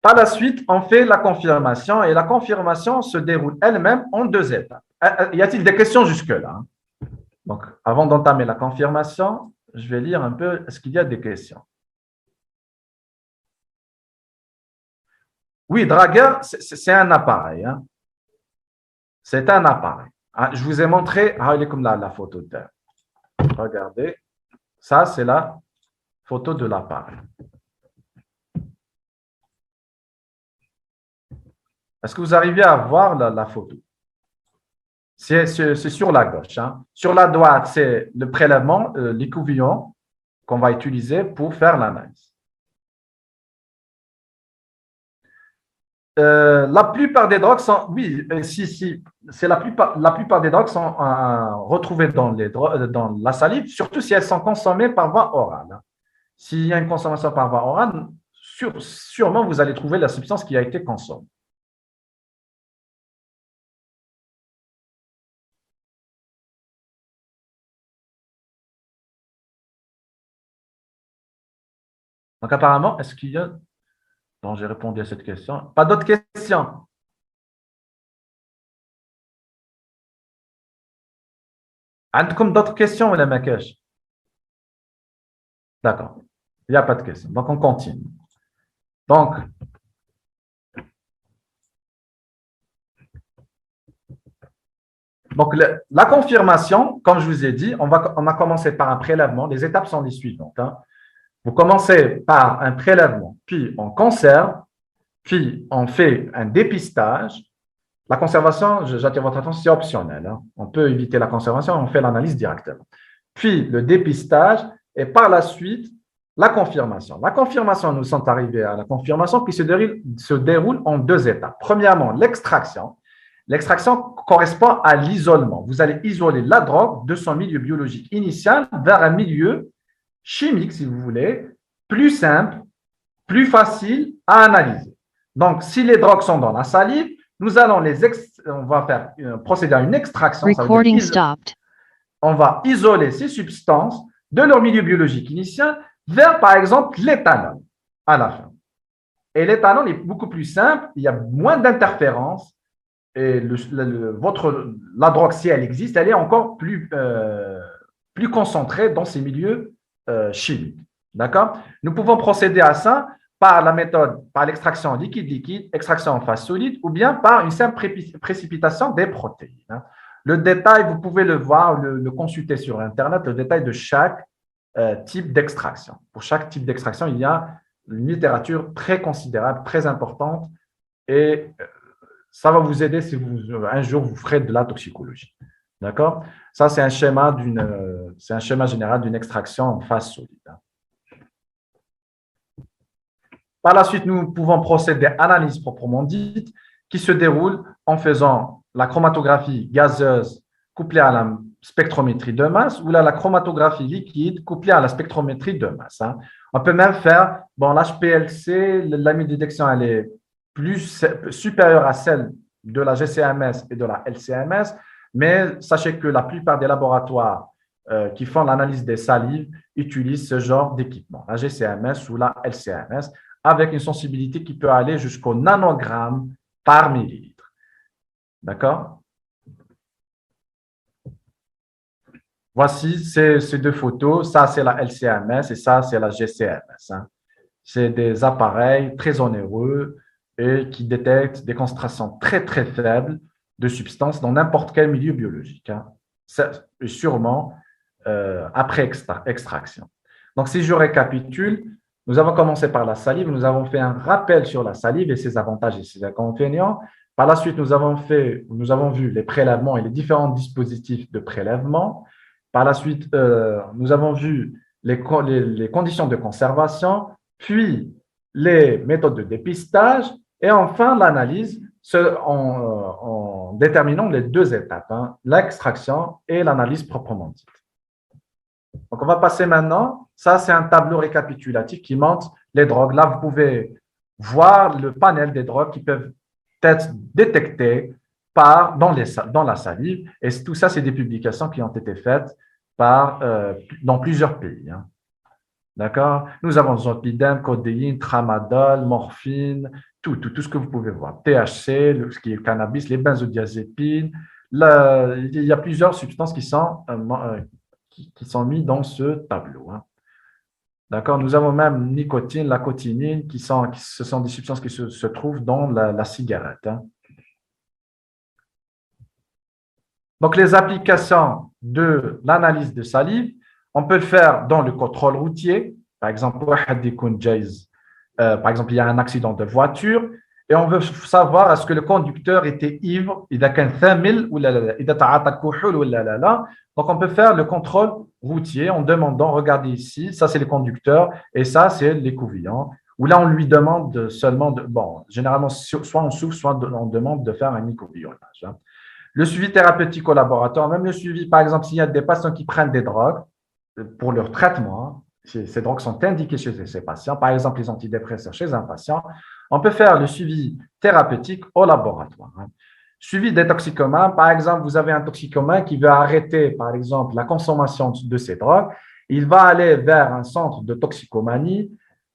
Par la suite, on fait la confirmation et la confirmation se déroule elle-même en 2 étapes. Y a-t-il des questions jusque-là? Donc, avant d'entamer la confirmation, je vais lire un peu, est-ce qu'il y a des questions? Oui, Drager, c'est un appareil. Hein. C'est un appareil. Je vous ai montré, comme la photo de terre. Regardez, ça c'est la photo de l'appareil. Est-ce que vous arrivez à voir la photo? C'est sur la gauche. Hein. Sur la droite, c'est le prélèvement, l'écouvillon qu'on va utiliser pour faire l'analyse. La plupart des drogues sont, oui, c'est la plupart des drogues sont retrouvées dans la salive, surtout si elles sont consommées par voie orale. Hein. S'il y a une consommation par voie orale, sûrement vous allez trouver la substance qui a été consommée. Donc, apparemment, est-ce qu'il y a… Donc, j'ai répondu à cette question. Pas d'autres questions? Avez-vous d'autres questions, Mme Makash? D'accord. Il n'y a pas de questions. Donc, on continue. Donc, la confirmation, comme je vous ai dit, on a commencé par un prélèvement. Les étapes sont les suivantes. Hein. Vous commencez par un prélèvement, puis on conserve, puis on fait un dépistage. La conservation, j'attire votre attention, c'est optionnel. Hein. On peut éviter la conservation, on fait l'analyse directement. Puis le dépistage et par la suite, la confirmation. La confirmation, nous sommes arrivés à la confirmation qui se déroule en 2 étapes. Premièrement, l'extraction. L'extraction correspond à l'isolement. Vous allez isoler la drogue de son milieu biologique initial vers un milieu chimique, si vous voulez, plus simple, plus facile à analyser. Donc, si les drogues sont dans la salive, nous allons on va procéder à une extraction. On va isoler ces substances de leur milieu biologique initial vers, par exemple, l'éthanol à la fin. Et l'éthanol est beaucoup plus simple, il y a moins d'interférences et la drogue, si elle existe, elle est encore plus concentrée dans ces milieux chimiques. D'accord? Nous pouvons procéder à ça par la méthode, par l'extraction liquide-liquide, extraction en phase solide, ou bien par une simple précipitation des protéines. Hein. Le détail, vous pouvez le voir, le consulter sur Internet, le détail de chaque type d'extraction. Pour chaque type d'extraction, il y a une littérature très considérable, très importante, et ça va vous aider si un jour vous ferez de la toxicologie. D'accord? Ça, c'est un schéma général d'une extraction en phase solide. Hein. Par la suite, nous pouvons procéder à l'analyse proprement dite qui se déroule en faisant la chromatographie gazeuse couplée à la spectrométrie de masse ou la chromatographie liquide couplée à la spectrométrie de masse. Hein. On peut même faire, l'HPLC, l'amidodétection, elle est supérieure à celle de la GCMS et de la LCMS, mais sachez que la plupart des laboratoires qui font l'analyse des salives utilisent ce genre d'équipement, la GCMS ou la LCMS, avec une sensibilité qui peut aller jusqu'au nanogramme par millilitre. D'accord? Voici ces 2 photos. Ça, c'est la LCMS et ça, c'est la GCMS. Hein. C'est des appareils très onéreux et qui détectent des concentrations très, très faibles de substances dans n'importe quel milieu biologique. Hein. Sûrement après extraction. Donc, si je récapitule, nous avons commencé par la salive, nous avons fait un rappel sur la salive et ses avantages et ses inconvénients. Par la suite, nous avons vu les prélèvements et les différents dispositifs de prélèvement. Par la suite, nous avons vu les conditions de conservation, puis les méthodes de dépistage et enfin l'analyse en déterminant les 2 étapes, hein, l'extraction et l'analyse proprement dite. Donc, on va passer maintenant. Ça, c'est un tableau récapitulatif qui montre les drogues. Là, vous pouvez voir le panel des drogues qui peuvent être détectées dans la salive. Et tout ça, c'est des publications qui ont été faites dans plusieurs pays. Hein. D'accord? Nous avons zolpidem, codéine, tramadol, morphine, tout ce que vous pouvez voir. THC, ce qui est le cannabis, les benzodiazépines. Il y a plusieurs substances qui sont mises dans ce tableau. Hein. D'accord? Nous avons même nicotine, la cotinine, ce sont des substances qui se trouvent dans la cigarette. Hein. Donc, les applications de l'analyse de salive, on peut le faire dans le contrôle routier. Par exemple, il y a un accident de voiture et on veut savoir est-ce que le conducteur était ivre, il a qu'un thamil ou la. Donc, on peut faire le contrôle routier en demandant, regardez ici, ça c'est le conducteur et ça c'est l'écouvillon. Où là, on lui demande seulement, généralement, soit on souffle, soit on demande de faire un écouvillonnage. Hein. Le suivi thérapeutique au laboratoire, même le suivi, par exemple, s'il y a des patients qui prennent des drogues pour leur traitement, ces drogues sont indiquées chez ces patients, par exemple les antidépresseurs chez un patient, on peut faire le suivi thérapeutique au laboratoire. Hein. Suivi des toxicomanes, par exemple, vous avez un toxicomane qui veut arrêter, par exemple, la consommation de ces drogues, il va aller vers un centre de toxicomanie.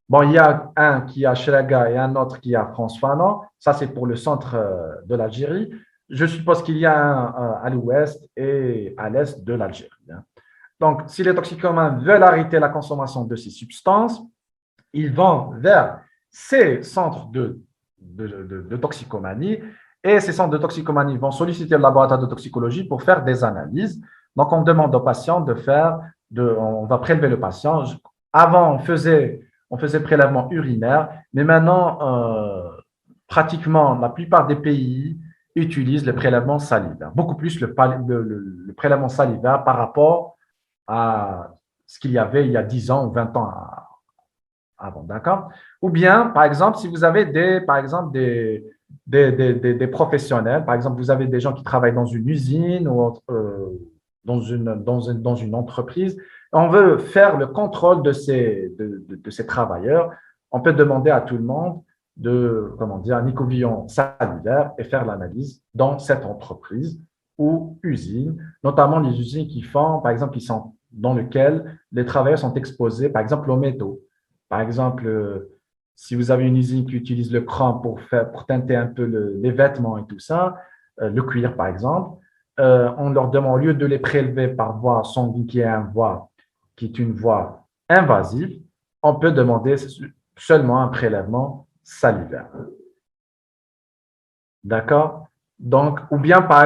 Bon, il y a un qui est à Chelaga et un autre qui est à France Fanon, ça c'est pour le centre de l'Algérie. Je suppose qu'il y a un à l'ouest et à l'est de l'Algérie. Hein. Donc, si les toxicomanes veulent arrêter la consommation de ces substances, ils vont vers ces centres de toxicomanie et ces centres de toxicomanie vont solliciter le laboratoire de toxicologie pour faire des analyses. Donc, on demande aux patients on va prélever le patient. Avant, on faisait le prélèvement urinaire, mais maintenant, pratiquement la plupart des pays utilisent le prélèvement salivaire, beaucoup plus le prélèvement salivaire par rapport à ce qu'il y avait il y a 10 ans ou 20 ans avant, d'accord? Ou bien, par exemple, si vous avez des professionnels, par exemple, vous avez des gens qui travaillent dans une usine ou dans une entreprise, on veut faire le contrôle de ces travailleurs, on peut demander à tout le monde un écouvillon salivaire et faire l'analyse dans cette entreprise ou usine, notamment les usines par exemple, dans lesquelles les travailleurs sont exposés, par exemple, aux métaux. Par exemple, si vous avez une usine qui utilise le chrome pour teinter un peu les vêtements et tout ça, le cuir, par exemple, on leur demande, au lieu de les prélever par voie sanguine, qui est une voie invasive, on peut demander seulement un prélèvement salivaire. D'accord? Donc, ou bien par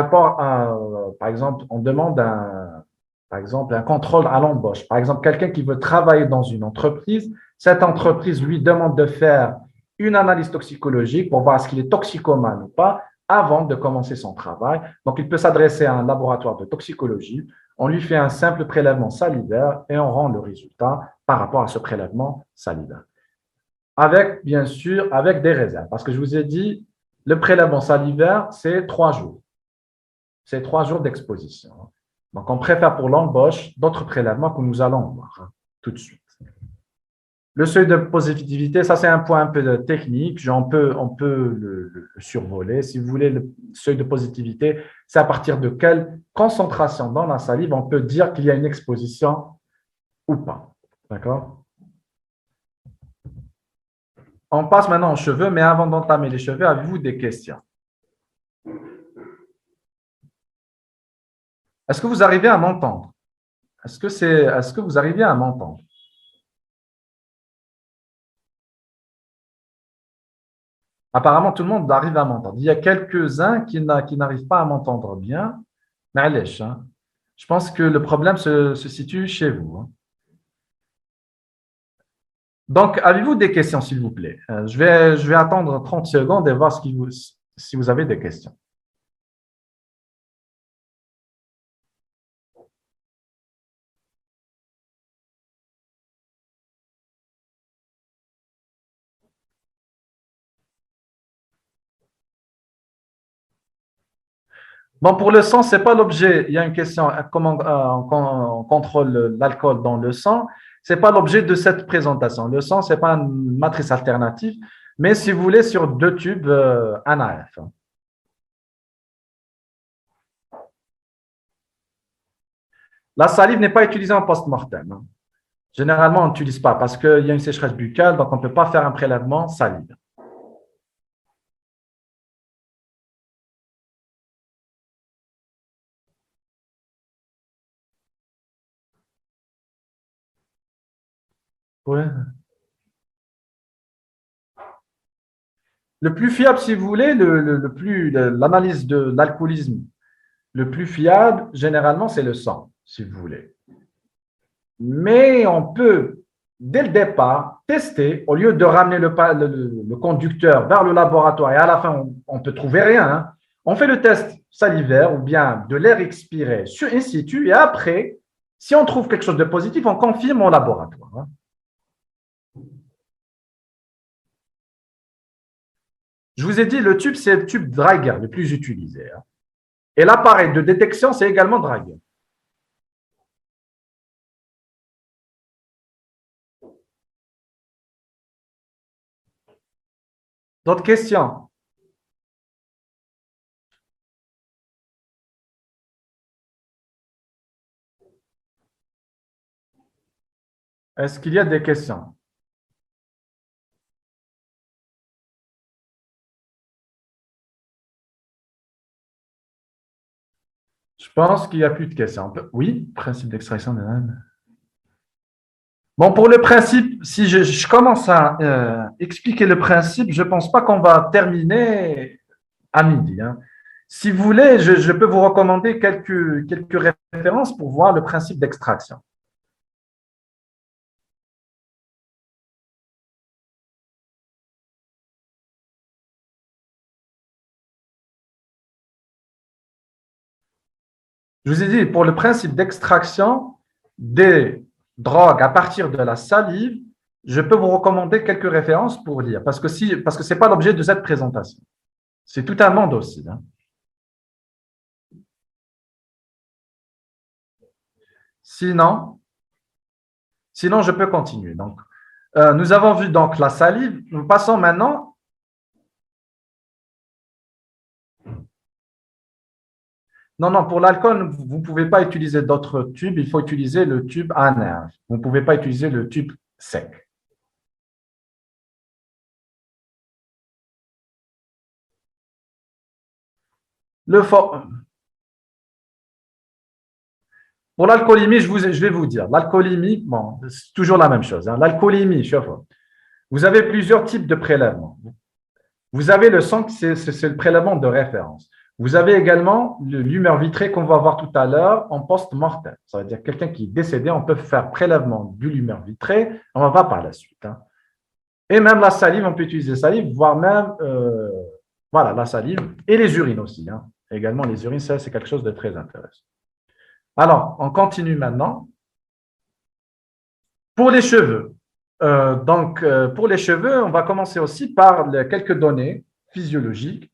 exemple, on demande un contrôle à l'embauche. Par exemple, quelqu'un qui veut travailler dans une entreprise, cette entreprise lui demande de faire une analyse toxicologique pour voir s'il est toxicomane ou pas avant de commencer son travail. Donc, il peut s'adresser à un laboratoire de toxicologie. On lui fait un simple prélèvement salivaire et on rend le résultat par rapport à ce prélèvement salivaire. Bien sûr, avec des réserves. Parce que je vous ai dit, le prélèvement salivaire, c'est 3 jours. C'est 3 jours d'exposition. Donc, on préfère pour l'embauche d'autres prélèvements que nous allons voir tout de suite. Le seuil de positivité, ça c'est un point un peu technique, on peut le survoler. Si vous voulez, le seuil de positivité, c'est à partir de quelle concentration dans la salive on peut dire qu'il y a une exposition ou pas. D'accord? On passe maintenant aux cheveux, mais avant d'entamer les cheveux, avez-vous des questions? Est-ce que vous arrivez à m'entendre? Est-ce que vous arrivez à m'entendre? Apparemment, tout le monde arrive à m'entendre. Il y a quelques-uns qui n'arrivent pas à m'entendre bien. Mais allez, hein. Je pense que le problème se situe chez vous. Hein. Donc, avez-vous des questions, s'il vous plaît? Je vais attendre 30 secondes et voir si vous avez des questions. Bon, pour le sang, ce n'est pas l'objet. Il y a une question, comment on contrôle l'alcool dans le sang. Ce n'est pas l'objet de cette présentation. Le sang, ce n'est pas une matrice alternative, mais si vous voulez, sur deux tubes NAF. La salive n'est pas utilisée en post-mortem. Généralement, on n'utilise pas parce qu'il y a une sécheresse buccale, donc on ne peut pas faire un prélèvement salive. Ouais. Le plus fiable, si vous voulez, l'analyse de l'alcoolisme, le plus fiable, généralement, c'est le sang, si vous voulez. Mais on peut, dès le départ, tester, au lieu de ramener le conducteur vers le laboratoire et à la fin, on ne peut trouver rien. Hein. On fait le test salivaire ou bien de l'air expiré in situ et après, si on trouve quelque chose de positif, on confirme au laboratoire. Hein. Je vous ai dit, le tube, c'est le tube Draeger le plus utilisé. Hein. Et l'appareil de détection, c'est également Draeger. D'autres questions? Est-ce qu'il y a des questions? Je pense qu'il n'y a plus de questions. Oui, principe d'extraction de l'âme. Bon, pour le principe, si je commence à expliquer le principe, je ne pense pas qu'on va terminer à midi. Hein. Si vous voulez, je peux vous recommander quelques références pour voir le principe d'extraction. Je vous ai dit, pour le principe d'extraction des drogues à partir de la salive, je peux vous recommander quelques références pour lire, parce que ce n'est pas l'objet de cette présentation. C'est tout un monde aussi. Hein. Sinon, je peux continuer. Donc, nous avons vu donc la salive. Nous passons maintenant. Non, pour l'alcool, vous ne pouvez pas utiliser d'autres tubes. Il faut utiliser le tube anaire. Vous ne pouvez pas utiliser le tube sec. Pour l'alcoolémie, je vais vous dire. L'alcoolémie, bon, c'est toujours la même chose. Hein. L'alcoolémie, vous avez plusieurs types de prélèvements. Vous avez le sang, c'est le prélèvement de référence. Vous avez également l'humeur vitrée qu'on va voir tout à l'heure en post-mortem. Ça veut dire quelqu'un qui est décédé, on peut faire prélèvement de l'humeur vitrée, on va voir par la suite. Hein. Et même la salive, on peut utiliser la salive, voire même voilà, la salive et les urines aussi. Hein. Également, les urines, ça, c'est quelque chose de très intéressant. Alors, on continue maintenant. Pour les cheveux, pour les cheveux, on va commencer aussi par quelques données physiologiques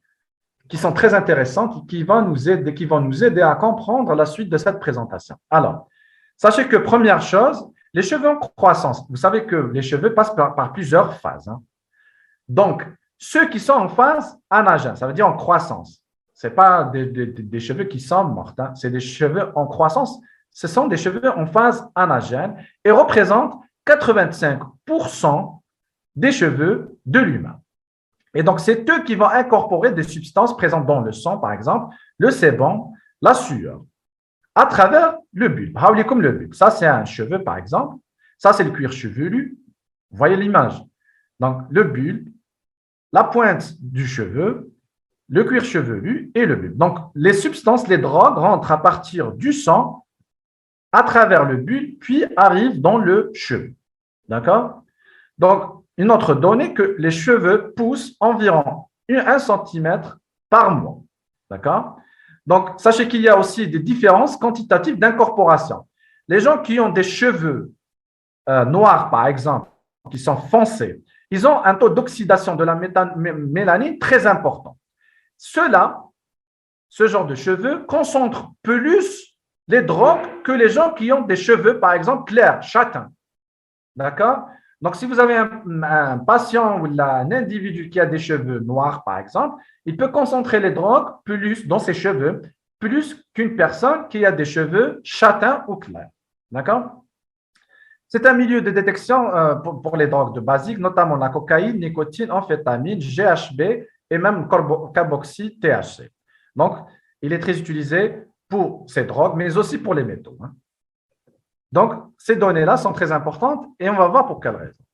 qui sont très intéressantes et qui vont nous aider à comprendre la suite de cette présentation. Alors, sachez que première chose, les cheveux en croissance. Vous savez que les cheveux passent par plusieurs phases. Hein. Donc, ceux qui sont en phase anagène, ça veut dire en croissance. Ce n'est pas des cheveux qui sont morts, hein. C'est des cheveux en croissance. Ce sont des cheveux en phase anagène et représentent 85% des cheveux de l'humain. Et donc, c'est eux qui vont incorporer des substances présentes dans le sang, par exemple, le sébum, la sueur, à travers le bulbe. Comme le bulbe. Ça, c'est un cheveu, par exemple. Ça, c'est le cuir chevelu. Vous voyez l'image. Donc, le bulbe, la pointe du cheveu, le cuir chevelu et le bulbe. Donc, les substances, les drogues rentrent à partir du sang, à travers le bulbe, puis arrivent dans le cheveu. D'accord? Donc, une autre donnée que les cheveux poussent environ 1 cm par mois. D'accord? Donc, sachez qu'il y a aussi des différences quantitatives d'incorporation. Les gens qui ont des cheveux noirs, par exemple, qui sont foncés, ils ont un taux d'oxydation de la mélanine très important. Ce genre de cheveux concentrent plus les drogues que les gens qui ont des cheveux, par exemple, clairs, châtains. D'accord? Donc, si vous avez un patient ou un individu qui a des cheveux noirs, par exemple, il peut concentrer les drogues plus dans ses cheveux, plus qu'une personne qui a des cheveux châtains ou clairs. D'accord? C'est un milieu de détection pour les drogues de basique, notamment la cocaïne, nicotine, amphétamine, GHB et même carboxy-THC. Donc, il est très utilisé pour ces drogues, mais aussi pour les métaux. Donc, ces données-là sont très importantes et on va voir pour quelles raisons.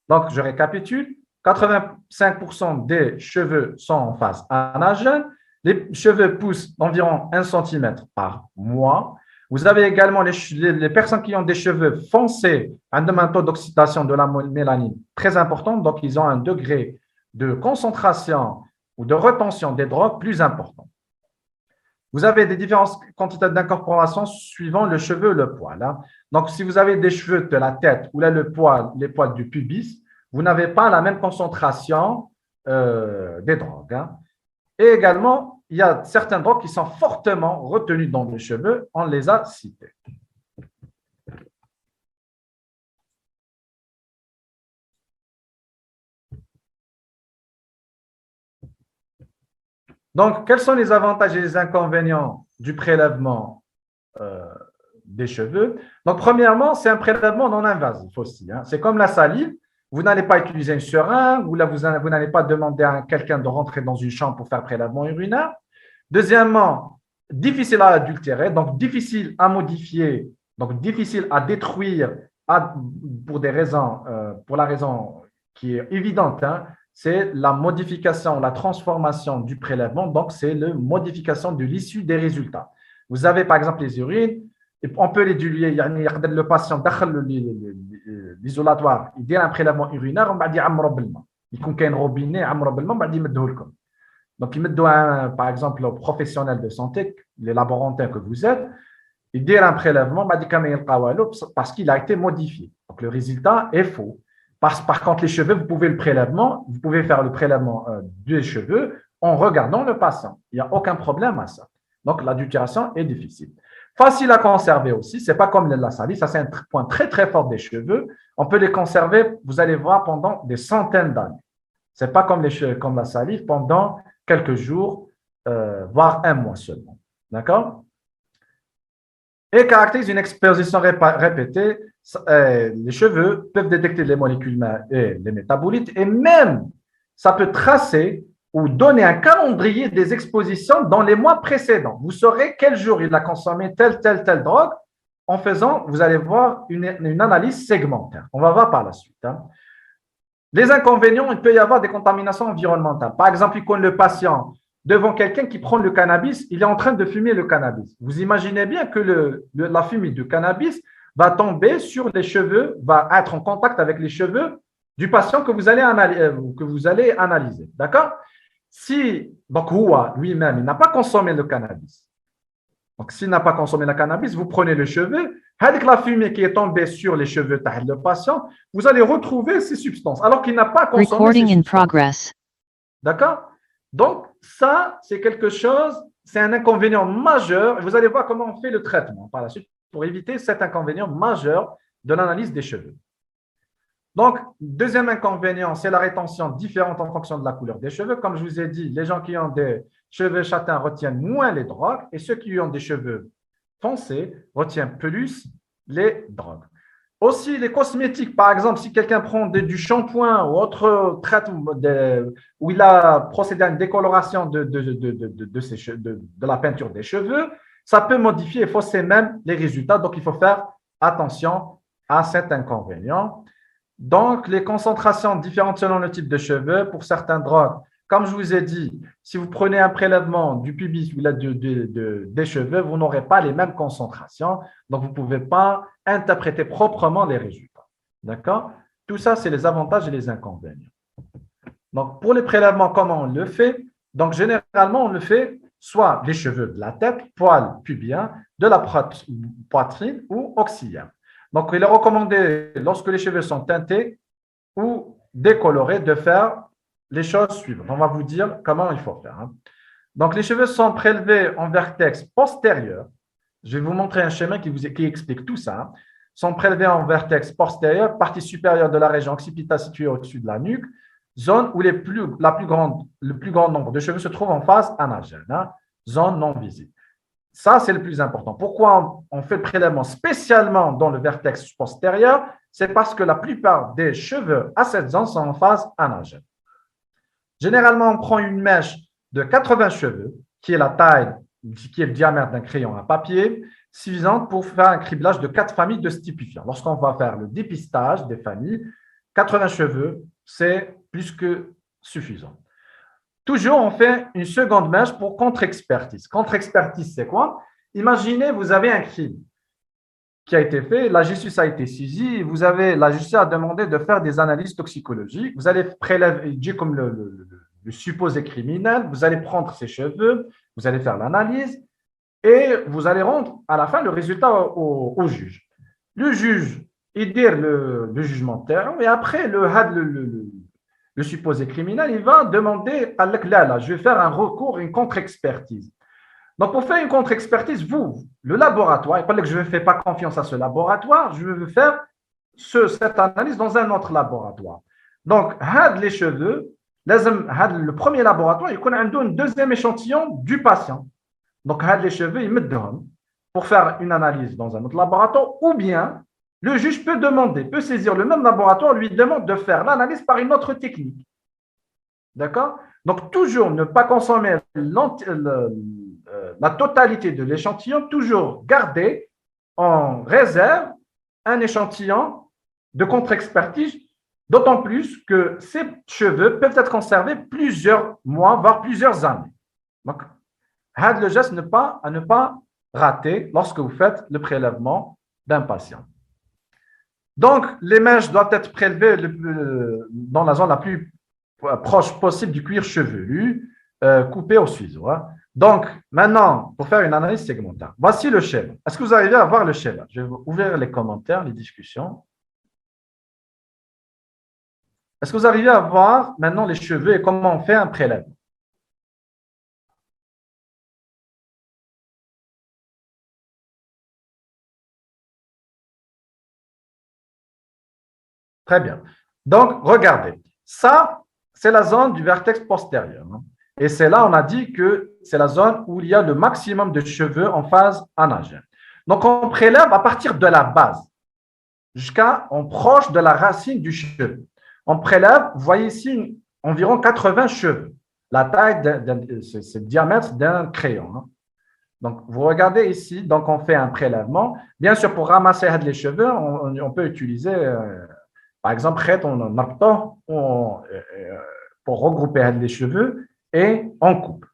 Donc, je récapitule. 85% des cheveux sont en phase anagène. Les cheveux poussent d'environ 1 cm par mois. Vous avez également les personnes qui ont des cheveux foncés, un taux d'oxydation de la mélanine très important. Donc, ils ont un degré de concentration ou de rétention des drogues plus important. Vous avez des différentes quantités d'incorporation suivant le cheveu et le poil. Donc, si vous avez des cheveux de la tête ou là les poils du pubis, vous n'avez pas la même concentration des drogues. Et également, il y a certaines drogues qui sont fortement retenues dans les cheveux. On les a citées. Donc, quels sont les avantages et les inconvénients du prélèvement des cheveux? Donc, premièrement, c'est un prélèvement non invasif aussi. C'est comme la salive. Vous n'allez pas utiliser une seringue ou là, vous n'allez pas demander à quelqu'un de rentrer dans une chambre pour faire prélèvement urinaire. Deuxièmement, difficile à adultérer, donc difficile à modifier, donc difficile à détruire pour la raison qui est évidente, c'est la modification, la transformation du prélèvement, donc c'est la modification de l'issue des résultats. Vous avez par exemple les urines, on peut les diluer, le patient dans l'isolatoire, il dit un prélèvement urinaire, on va dire il y a un robinet, donc il met par exemple le professionnel de santé, les laborantins que vous êtes, il dit un prélèvement, parce qu'il a été modifié. Donc le résultat est faux. Par contre, les cheveux, vous pouvez faire le prélèvement des cheveux en regardant le patient. Il n'y a aucun problème à ça. Donc, l'adultération est difficile. Facile à conserver aussi, ce n'est pas comme la salive, ça c'est un point très très fort des cheveux. On peut les conserver, vous allez voir, pendant des centaines d'années. Ce n'est pas comme la salive, pendant quelques jours, voire un mois seulement. D'accord? Et caractérise une exposition répétée. Les cheveux peuvent détecter les molécules et les métabolites et même ça peut tracer ou donner un calendrier des expositions dans les mois précédents. Vous saurez quel jour il a consommé telle drogue. En faisant, vous allez voir une analyse segmentaire. On va voir par la suite. Les inconvénients, il peut y avoir des contaminations environnementales. Par exemple, il connaît le patient devant quelqu'un qui prend le cannabis, il est en train de fumer le cannabis. Vous imaginez bien que la fumée du cannabis va tomber sur les cheveux, va être en contact avec les cheveux du patient que vous allez analyser. D'accord? Donc, lui-même, il n'a pas consommé le cannabis. Donc, s'il n'a pas consommé le cannabis, vous prenez le cheveu, avec la fumée qui est tombée sur les cheveux du patient, vous allez retrouver ces substances, alors qu'il n'a pas consommé ces substances. D'accord? Donc, ça, c'est quelque chose, c'est un inconvénient majeur. Et vous allez voir comment on fait le traitement par la suite pour éviter cet inconvénient majeur de l'analyse des cheveux. Donc, deuxième inconvénient, c'est la rétention différente en fonction de la couleur des cheveux. Comme je vous ai dit, les gens qui ont des cheveux châtains retiennent moins les drogues et ceux qui ont des cheveux foncés retiennent plus les drogues. Aussi, les cosmétiques, par exemple, si quelqu'un prend du shampoing ou autre traitement où il a procédé à une décoloration de la peinture des cheveux, ça peut modifier et fausser même les résultats. Donc, il faut faire attention à cet inconvénient. Donc, les concentrations différentes selon le type de cheveux pour certaines drogues. Comme je vous ai dit, si vous prenez un prélèvement du pubis ou des cheveux, vous n'aurez pas les mêmes concentrations. Donc, vous ne pouvez pas interpréter proprement les résultats. D'accord? Tout ça, c'est les avantages et les inconvénients. Donc, pour les prélèvements, comment on le fait? Donc, généralement, on le fait soit les cheveux de la tête, poils pubiens, de la poitrine ou auxiliaire. Donc, il est recommandé, lorsque les cheveux sont teintés ou décolorés, de faire les choses suivantes. On va vous dire comment il faut faire. Donc, les cheveux sont prélevés en vertex postérieur. Je vais vous montrer un schéma qui explique tout ça. sont prélevés en vertex postérieur, partie supérieure de la région occipitale située au-dessus de la nuque, zone où le plus grand nombre de cheveux se trouve en phase anagène, hein, zone non visible. Ça, c'est le plus important. Pourquoi on fait le prélèvement spécialement dans le vertex postérieur? C'est parce que la plupart des cheveux à cette zone sont en phase anagène. Généralement, on prend une mèche de 80 cheveux, qui est la taille, qui est le diamètre d'un crayon à papier, suffisante pour faire un criblage de 4 familles de stupéfiants. Lorsqu'on va faire le dépistage des familles, 80 cheveux, c'est plus que suffisant. Toujours, on fait une seconde mèche pour contre-expertise. Contre-expertise, c'est quoi? Imaginez, vous avez un crime qui a été fait, la justice a été saisie, la justice a demandé de faire des analyses toxicologiques. Vous allez prélever, comme le supposé criminel, vous allez prendre ses cheveux, vous allez faire l'analyse et vous allez rendre à la fin le résultat au juge. Le juge, il dit le jugement et après, le supposé criminel, il va demander à là, je vais faire un recours, une contre-expertise. Donc, pour faire une contre-expertise, vous, le laboratoire, il ne que je ne fais pas confiance à ce laboratoire, je veux faire cette analyse dans un autre laboratoire. Donc, les cheveux, le premier laboratoire, il connaît un deuxième échantillon du patient. Donc, les cheveux, il me donne pour faire une analyse dans un autre laboratoire, ou bien le juge peut saisir le même laboratoire, lui demande de faire l'analyse par une autre technique. D'accord? Donc, toujours ne pas consommer la totalité de l'échantillon, toujours garder en réserve un échantillon de contre-expertise, d'autant plus que ces cheveux peuvent être conservés plusieurs mois, voire plusieurs années. Donc, le geste à ne pas rater lorsque vous faites le prélèvement d'un patient. Donc, les mèches doivent être prélevées dans la zone la plus proche possible du cuir chevelu, coupé au ciseau. Hein. Donc, maintenant, pour faire une analyse segmentaire, voici le schéma. Est-ce que vous arrivez à voir le schéma? Je vais ouvrir les commentaires, les discussions. Est-ce que vous arrivez à voir maintenant les cheveux et comment on fait un prélèvement? Très bien. Donc, regardez. Ça, c'est la zone du vertex postérieur. Hein. Et c'est là, on a dit que c'est la zone où il y a le maximum de cheveux en phase anagène. Donc, on prélève à partir de la base jusqu'à proche de la racine du cheveu. On prélève, vous voyez ici, environ 80 cheveux. La taille, c'est le diamètre d'un crayon. Hein. Donc, vous regardez ici, donc on fait un prélèvement. Bien sûr, pour ramasser les cheveux, on peut utiliser, par exemple, pour regrouper les cheveux et on coupe.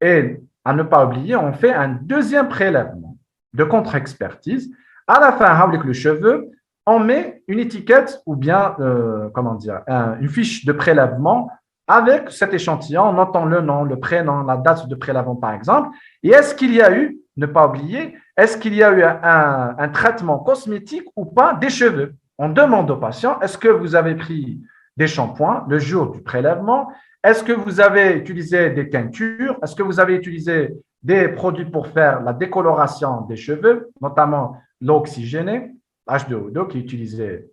Et à ne pas oublier, on fait un deuxième prélèvement de contre-expertise. À la fin, avec le cheveu, on met une étiquette ou bien, une fiche de prélèvement avec cet échantillon, en notant le nom, le prénom, la date de prélèvement, par exemple. Et est-ce qu'il y a eu, ne pas oublier, est-ce qu'il y a eu un traitement cosmétique ou pas des cheveux? On demande au patient, est-ce que vous avez pris des shampoings le jour du prélèvement? Est-ce que vous avez utilisé des teintures? Est-ce que vous avez utilisé des produits pour faire la décoloration des cheveux, notamment l'eau oxygénée, H2O2 qui est utilisé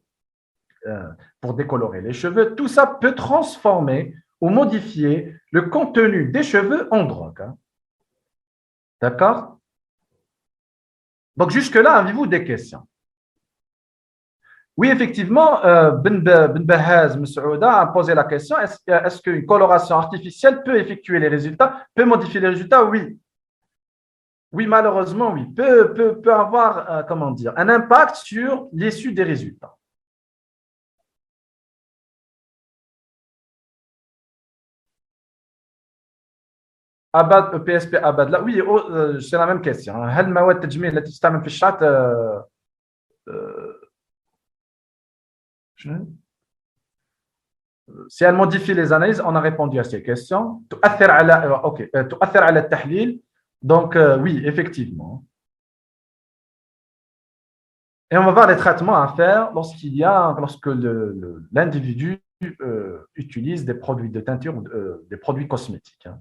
pour décolorer les cheveux? Tout ça peut transformer ou modifier le contenu des cheveux en drogue. Hein. D'accord? Donc, jusque-là, avez-vous des questions? Oui, effectivement, Ben Bahaz Messouda a posé la question, est-ce qu'une coloration artificielle peut effectuer les résultats, peut modifier les résultats? Oui. Oui, malheureusement, oui. Peut avoir, un impact sur l'issue des résultats. Abad, PSP Abad, là, oui, c'est la même question. هل مواد التجميل التي تستعمل في الشعر si elle modifie les analyses, on a répondu à ces questions. تؤثر على التحليل. Donc, oui, effectivement. Et on va voir les traitements à faire lorsque l'individu utilise des produits de teinture ou des produits cosmétiques. Hein.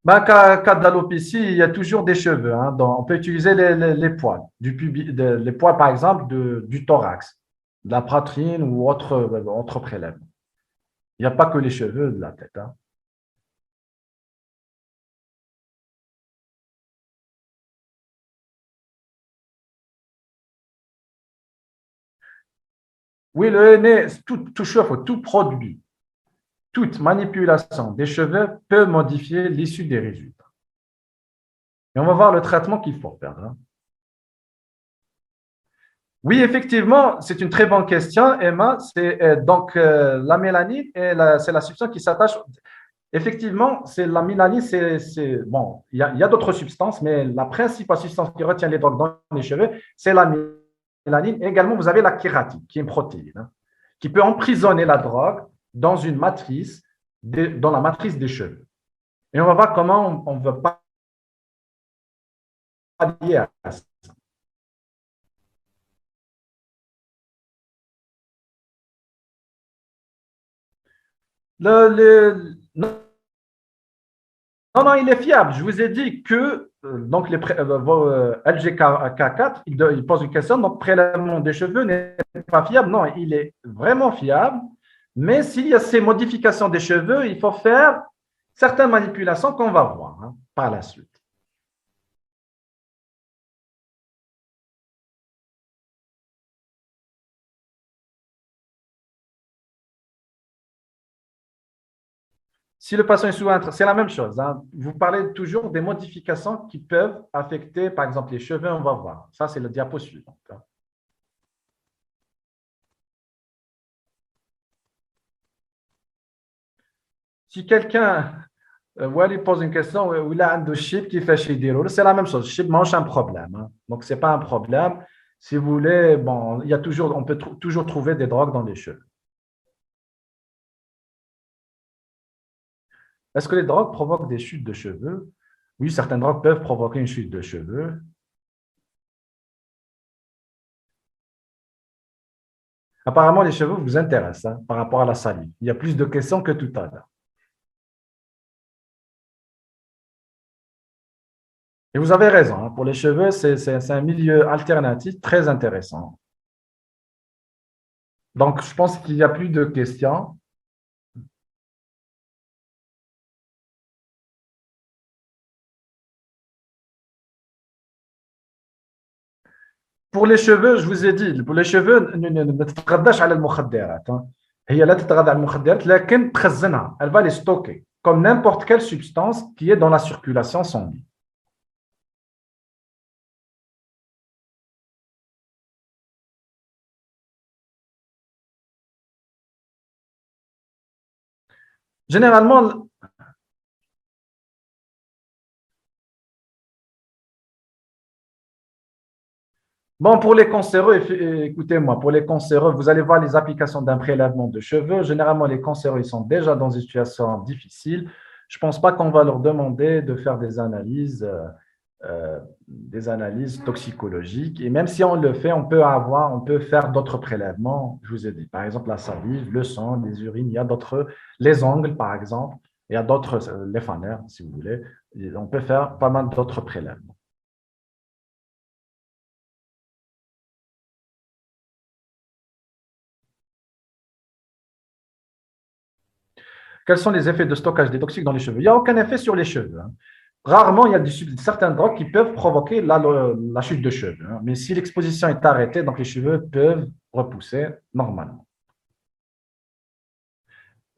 Ben, cas d'alopécie, il y a toujours des cheveux, hein. On peut utiliser les poils, les poils par exemple du thorax, de la poitrine ou autre prélèvement. Il n'y a pas que les cheveux de la tête, hein. Oui, le henné, tout cheveu, tout produit, toute manipulation des cheveux peut modifier l'issue des résultats. Et on va voir le traitement qu'il faut faire, hein. Oui, effectivement, c'est une très bonne question, Emma. La mélanine, c'est la substance qui s'attache. Effectivement, c'est la mélanine, bon, il y a d'autres substances, mais la principale substance qui retient les drogues dans les cheveux, c'est la mélanine. Et également, vous avez la kératine, qui est une protéine, hein, qui peut emprisonner la drogue dans dans la matrice des cheveux. Et on va voir comment on va pallier à ça. Non, non, il est fiable. Je vous ai dit que donc LGK4, il pose une question, donc prélèvement des cheveux n'est pas fiable. Non, il est vraiment fiable. Mais s'il y a ces modifications des cheveux, il faut faire certaines manipulations qu'on va voir, hein, par la suite. Si le patient est sous un c'est la même chose, hein. Vous parlez toujours des modifications qui peuvent affecter, par exemple, les cheveux, on va voir. Ça, c'est le diapo suivant, hein. Si quelqu'un il pose une question où il a un chip qui fait chez Diro, c'est la même chose. Chip mange un problème, hein. Donc, ce n'est pas un problème. Si vous voulez, bon, on peut toujours trouver des drogues dans les cheveux. Est-ce que les drogues provoquent des chutes de cheveux? Oui, certaines drogues peuvent provoquer une chute de cheveux. Apparemment, les cheveux vous intéressent, hein, par rapport à la salive. Il y a plus de questions que tout à l'heure. Et vous avez raison, hein, pour les cheveux, c'est un milieu alternatif très intéressant. Donc, je pense qu'il n'y a plus de questions. Pour les cheveux, je vous ai dit, pour les cheveux, ne تتغداش على المخدرات، hein. هي لا تتغذى على المخدرات لكن تخزنها. Elle va les stocker comme n'importe quelle substance qui est dans la circulation sanguine. Généralement, bon, pour les cancéreux, écoutez-moi, pour les cancéreux, vous allez voir les applications d'un prélèvement de cheveux. Généralement, les cancéreux, ils sont déjà dans une situation difficile. Je ne pense pas qu'on va leur demander de faire des analyses toxicologiques. Et même si on le fait, on peut faire d'autres prélèvements. Je vous ai dit, par exemple, la salive, le sang, les urines, il y a d'autres, les ongles, par exemple. Il y a d'autres, les fanères, si vous voulez. On peut faire pas mal d'autres prélèvements. Quels sont les effets de stockage des toxiques dans les cheveux? Il n'y a aucun effet sur les cheveux, hein. Rarement, il y a certaines drogues qui peuvent provoquer la chute de cheveux, hein. Mais si l'exposition est arrêtée, donc les cheveux peuvent repousser normalement.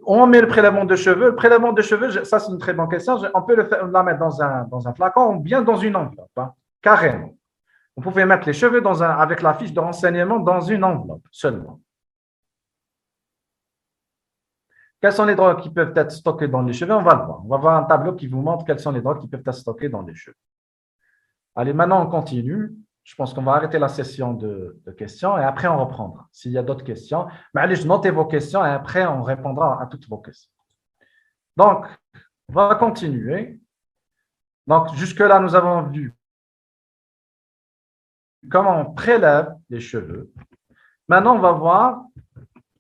On met le prélèvement de cheveux. Le prélèvement de cheveux, ça c'est une très bonne question. On peut la mettre dans un flacon ou bien dans une enveloppe, hein, carrément. Vous pouvez mettre les cheveux avec la fiche de renseignement dans une enveloppe seulement. Quelles sont les drogues qui peuvent être stockées dans les cheveux? On va le voir. On va voir un tableau qui vous montre quelles sont les drogues qui peuvent être stockées dans les cheveux. Allez, maintenant, on continue. Je pense qu'on va arrêter la session de questions et après, on reprendra. S'il y a d'autres questions, mais allez, notez vos questions et après, on répondra à toutes vos questions. Donc, on va continuer. Donc, jusque-là, nous avons vu comment on prélève les cheveux. Maintenant, on va voir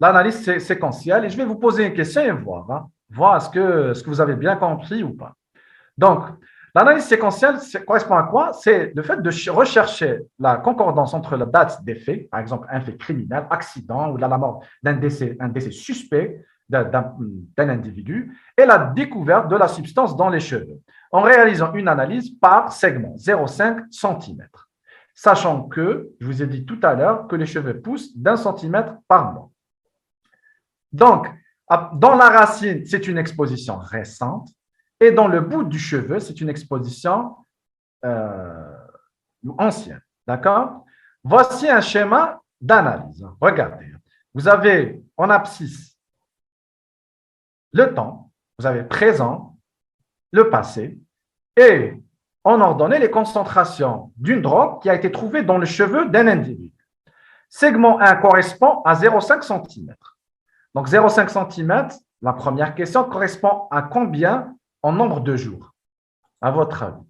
l'analyse séquentielle et je vais vous poser une question et voir, hein, voir est-ce que vous avez bien compris ou pas. Donc, l'analyse séquentielle correspond à quoi? C'est le fait de rechercher la concordance entre la date des faits, par exemple un fait criminel, accident ou la mort d'un décès, un décès suspect d'un individu, et la découverte de la substance dans les cheveux, en réalisant une analyse par segment, 0,5 cm. Sachant que, je vous ai dit tout à l'heure, que les cheveux poussent d'1 cm par mois. Donc, dans la racine, c'est une exposition récente, et dans le bout du cheveu, c'est une exposition ancienne. D'accord? Voici un schéma d'analyse. Regardez. Vous avez en abscisse le temps, vous avez présent, le passé, et en ordonnée les concentrations d'une drogue qui a été trouvée dans le cheveu d'un individu. Segment 1 correspond à 0,5 cm. Donc 0,5 cm, la première question, correspond à combien en nombre de jours, à votre avis?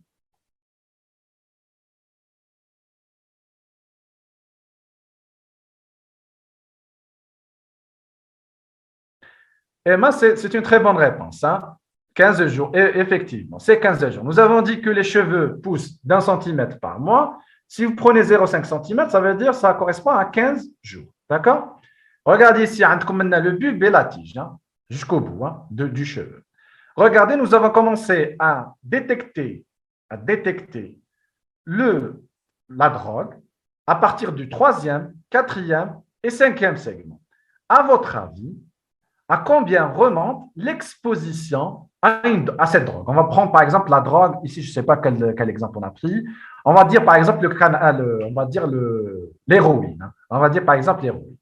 Emma, c'est une très bonne réponse. Hein? 15 jours, et effectivement, c'est 15 jours. Nous avons dit que les cheveux poussent d'1 centimètre par mois. Si vous prenez 0,5 cm, ça veut dire que ça correspond à 15 jours. D'accord? Regardez ici, le bulbe et la tige, hein, jusqu'au bout hein, du cheveu. Regardez, nous avons commencé à détecter la drogue à partir du 3e, 4e et 5e segment. À votre avis, à combien remonte l'exposition à cette drogue? On va prendre par exemple la drogue, ici je ne sais pas quel exemple on a pris, on va dire par exemple l'héroïne. Hein. On va dire par exemple l'héroïne.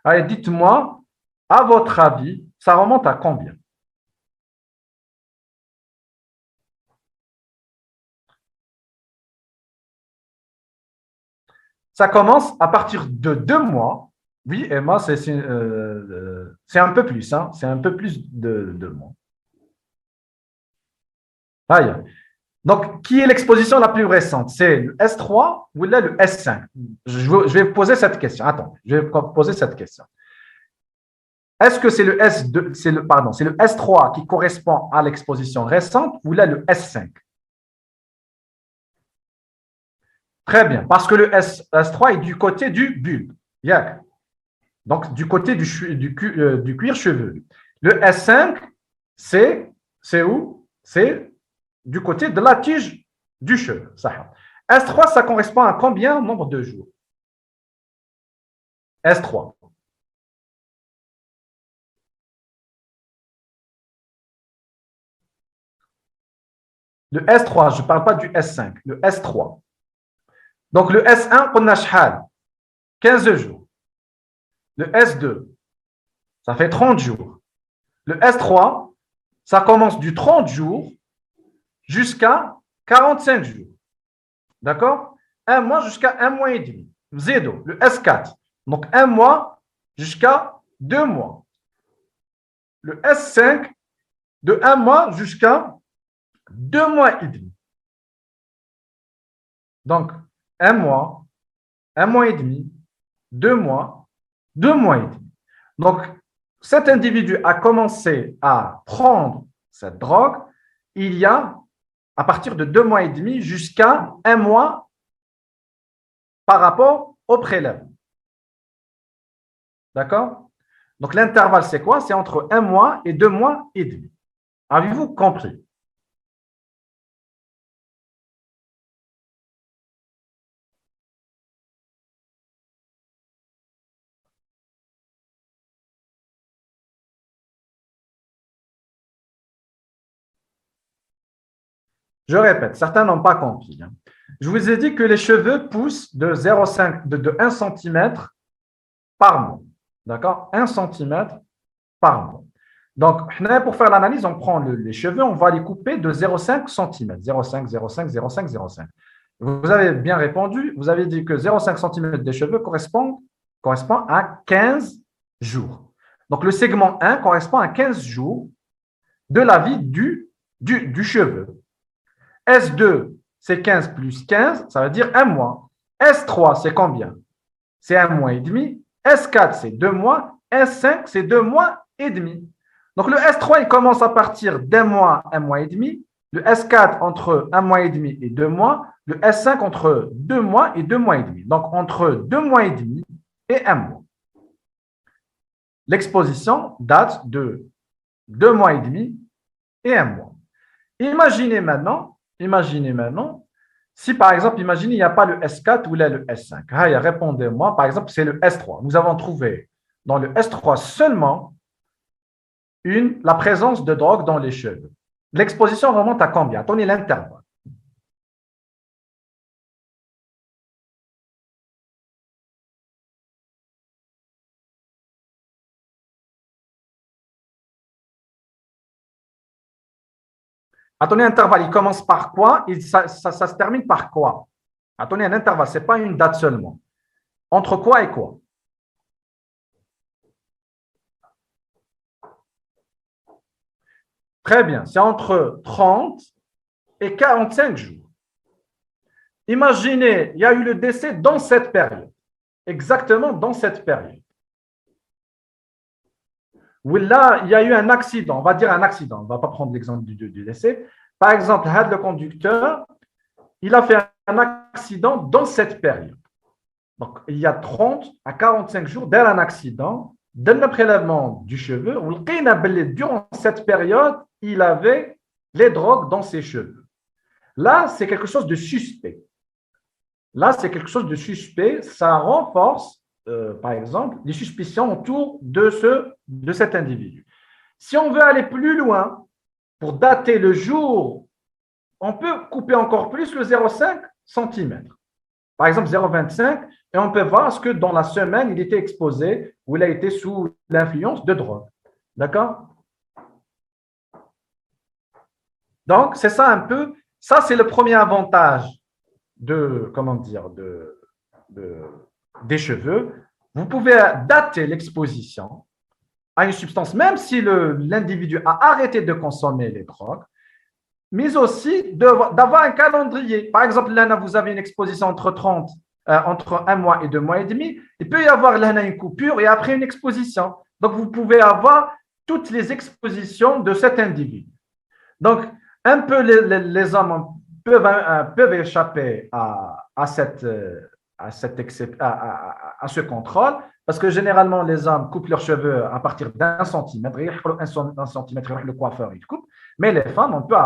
Allez, dites-moi, à votre avis, ça remonte à combien? Ça commence à partir de 2 mois. Oui, Emma, c'est un peu plus, hein, c'est un peu plus de 2 mois. Aïe. Donc, qui est l'exposition la plus récente? C'est le S3 ou là le S5? Je vais poser cette question. Attends, je vais poser cette question. Est-ce que c'est le S2, c'est le S3 qui correspond à l'exposition récente ou là le S5? Très bien, parce que le S3 est du côté du bulbe. Yeah. Donc, du côté du cuir chevelu. Le S5, c'est où? C'est du côté de la tige du cheveu. S3, ça correspond à combien nombre de jours? S3. Le S3, je ne parle pas du S5, le S3. Donc, le S1, on a 15 jours. Le S2, ça fait 30 jours. Le S3, ça commence du 30 jours jusqu'à 45 jours. D'accord? Un mois jusqu'à un mois et demi. Zédo, le S4. Donc, un mois jusqu'à 2 mois. Le S5, de un mois jusqu'à 2 mois et demi. Donc, un mois et demi, 2 mois, 2 mois et demi. Donc, cet individu a commencé à prendre cette drogue il y a à partir de 2 mois et demi jusqu'à un mois par rapport au prélèvement. D'accord? Donc, l'intervalle, c'est quoi? C'est entre 1 mois et 2 mois et demi. Avez-vous compris? Je répète, certains n'ont pas compris. Hein. Je vous ai dit que les cheveux poussent de 0,5, de 1 cm par mois. D'accord? 1 cm par mois. Donc, pour faire l'analyse, on prend les cheveux, on va les couper de 0,5 cm. 0,5, 0,5, 0,5, 0,5. Vous avez bien répondu, vous avez dit que 0,5 cm des cheveux correspond à 15 jours. Donc, le segment 1 correspond à 15 jours de la vie du cheveu. S2, c'est 15 plus 15, ça veut dire 1 mois. S3, c'est combien? C'est 1 mois et demi. S4, c'est 2 mois. S5, c'est 2 mois et demi. Donc, le S3, il commence à partir d'1 mois et demi, le S4 entre 1 mois et demi et 2 mois, le S5 entre 2 mois et 2 mois et demi. Donc, entre 2 mois et demi et 1 mois. L'exposition date de 2 mois et demi et 1 mois. Imaginez maintenant, si par exemple, imaginez, il n'y a pas le S4 ou là, le S5. Répondez-moi, par exemple, c'est le S3. Nous avons trouvé dans le S3 seulement la présence de drogue dans les cheveux. L'exposition remonte à combien? Attendez l'intervalle. Attendez, un intervalle, il commence par quoi et ça se termine par quoi? Attendez, un intervalle, ce n'est pas une date seulement. Entre quoi et quoi? Très bien, c'est entre 30 et 45 jours. Imaginez, il y a eu le décès dans cette période, exactement dans cette période. Ou là, il y a eu un accident, on va dire un accident, on ne va pas prendre l'exemple du décès. Par exemple, le conducteur, il a fait un accident dans cette période. Donc, il y a 30 à 45 jours d'un accident, d'un prélèvement du cheveu, durant cette période, il avait les drogues dans ses cheveux. Là, c'est quelque chose de suspect. Ça renforce, par exemple, les suspicions autour de cet individu. Si on veut aller plus loin, pour dater le jour, on peut couper encore plus le 0,5 cm. Par exemple, 0,25, et on peut voir ce que dans la semaine, il était exposé ou il a été sous l'influence de drogue. D'accord? Donc, c'est ça un peu. Ça, c'est le premier avantage des cheveux. Vous pouvez dater l'exposition à une substance, même si l'individu a arrêté de consommer les drogues, mais aussi d'avoir un calendrier. Par exemple, là, vous avez une exposition entre 1 mois et 2 mois et demi. Il peut y avoir là une coupure et après une exposition. Donc, vous pouvez avoir toutes les expositions de cet individu. Donc, un peu les hommes peuvent échapper à ce contrôle parce que généralement, les hommes coupent leurs cheveux à partir d'1 centimètre. Un centimètre, le coiffeur, il coupe. Mais les femmes, on peut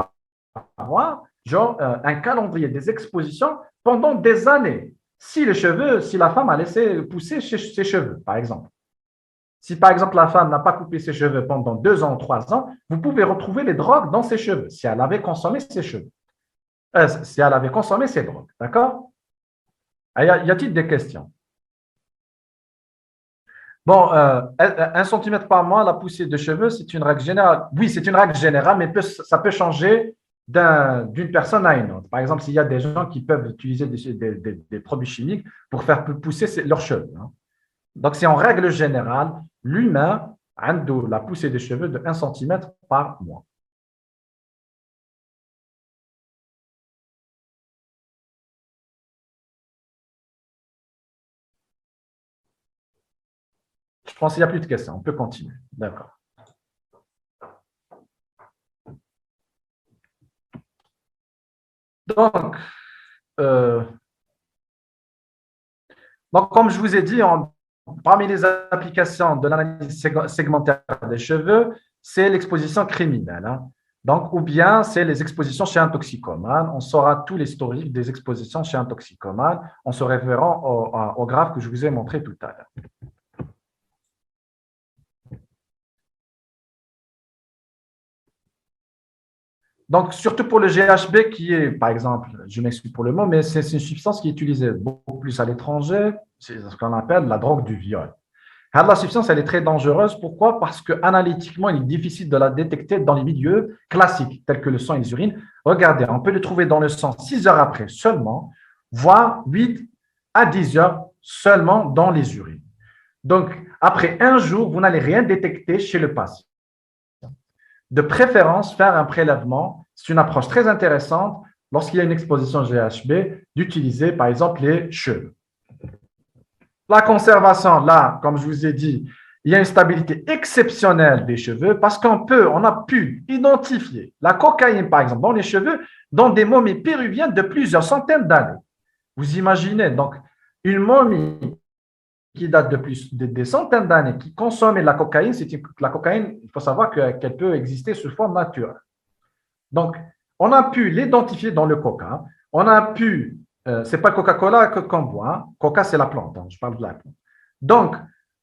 avoir un calendrier des expositions pendant des années. Si la femme a laissé pousser ses cheveux, par exemple. Si, par exemple, la femme n'a pas coupé ses cheveux pendant 2 ans ou 3 ans, vous pouvez retrouver les drogues dans ses cheveux, si elle avait consommé ses cheveux. Si elle avait consommé ses drogues, d'accord? Y a-t-il des questions? Bon, 1 centimètre par mois, la poussée de cheveux, c'est une règle générale. Oui, c'est une règle générale, mais ça peut changer d'une personne à une autre. Par exemple, s'il y a des gens qui peuvent utiliser des produits chimiques pour faire pousser leurs cheveux. Hein. Donc, c'est en règle générale, l'humain a la poussée des cheveux de 1 centimètre par mois. Je pense qu'il n'y a plus de questions. On peut continuer. D'accord. Donc, comme je vous ai dit, parmi les applications de l'analyse segmentaire des cheveux, c'est l'exposition criminelle. Hein. Donc, ou bien c'est les expositions chez un toxicomane. On saura tout l'historique des expositions chez un toxicomane en se référant au graphe que je vous ai montré tout à l'heure. Donc, surtout pour le GHB qui est, par exemple, je m'excuse pour le mot, mais c'est une substance qui est utilisée beaucoup plus à l'étranger, c'est ce qu'on appelle la drogue du viol. La substance, elle est très dangereuse. Pourquoi? Parce qu'analytiquement, il est difficile de la détecter dans les milieux classiques, tels que le sang et les urines. Regardez, on peut le trouver dans le sang 6 heures après seulement, voire 8 à 10 heures seulement dans les urines. Donc, après 1 jour, vous n'allez rien détecter chez le patient. De préférence, faire un prélèvement, c'est une approche très intéressante lorsqu'il y a une exposition GHB, d'utiliser par exemple les cheveux. La conservation, là, comme je vous ai dit, il y a une stabilité exceptionnelle des cheveux parce on a pu identifier la cocaïne, par exemple, dans les cheveux, dans des momies péruviennes de plusieurs centaines d'années. Vous imaginez, donc, une momie qui date de des centaines d'années, qui consommait de la cocaïne, la cocaïne, il faut savoir qu'elle peut exister sous forme naturelle. Donc, on a pu l'identifier dans le coca. On a pu, c'est pas Coca-Cola qu'on boit, hein. Coca, c'est la plante, hein, je parle de la plante. Donc,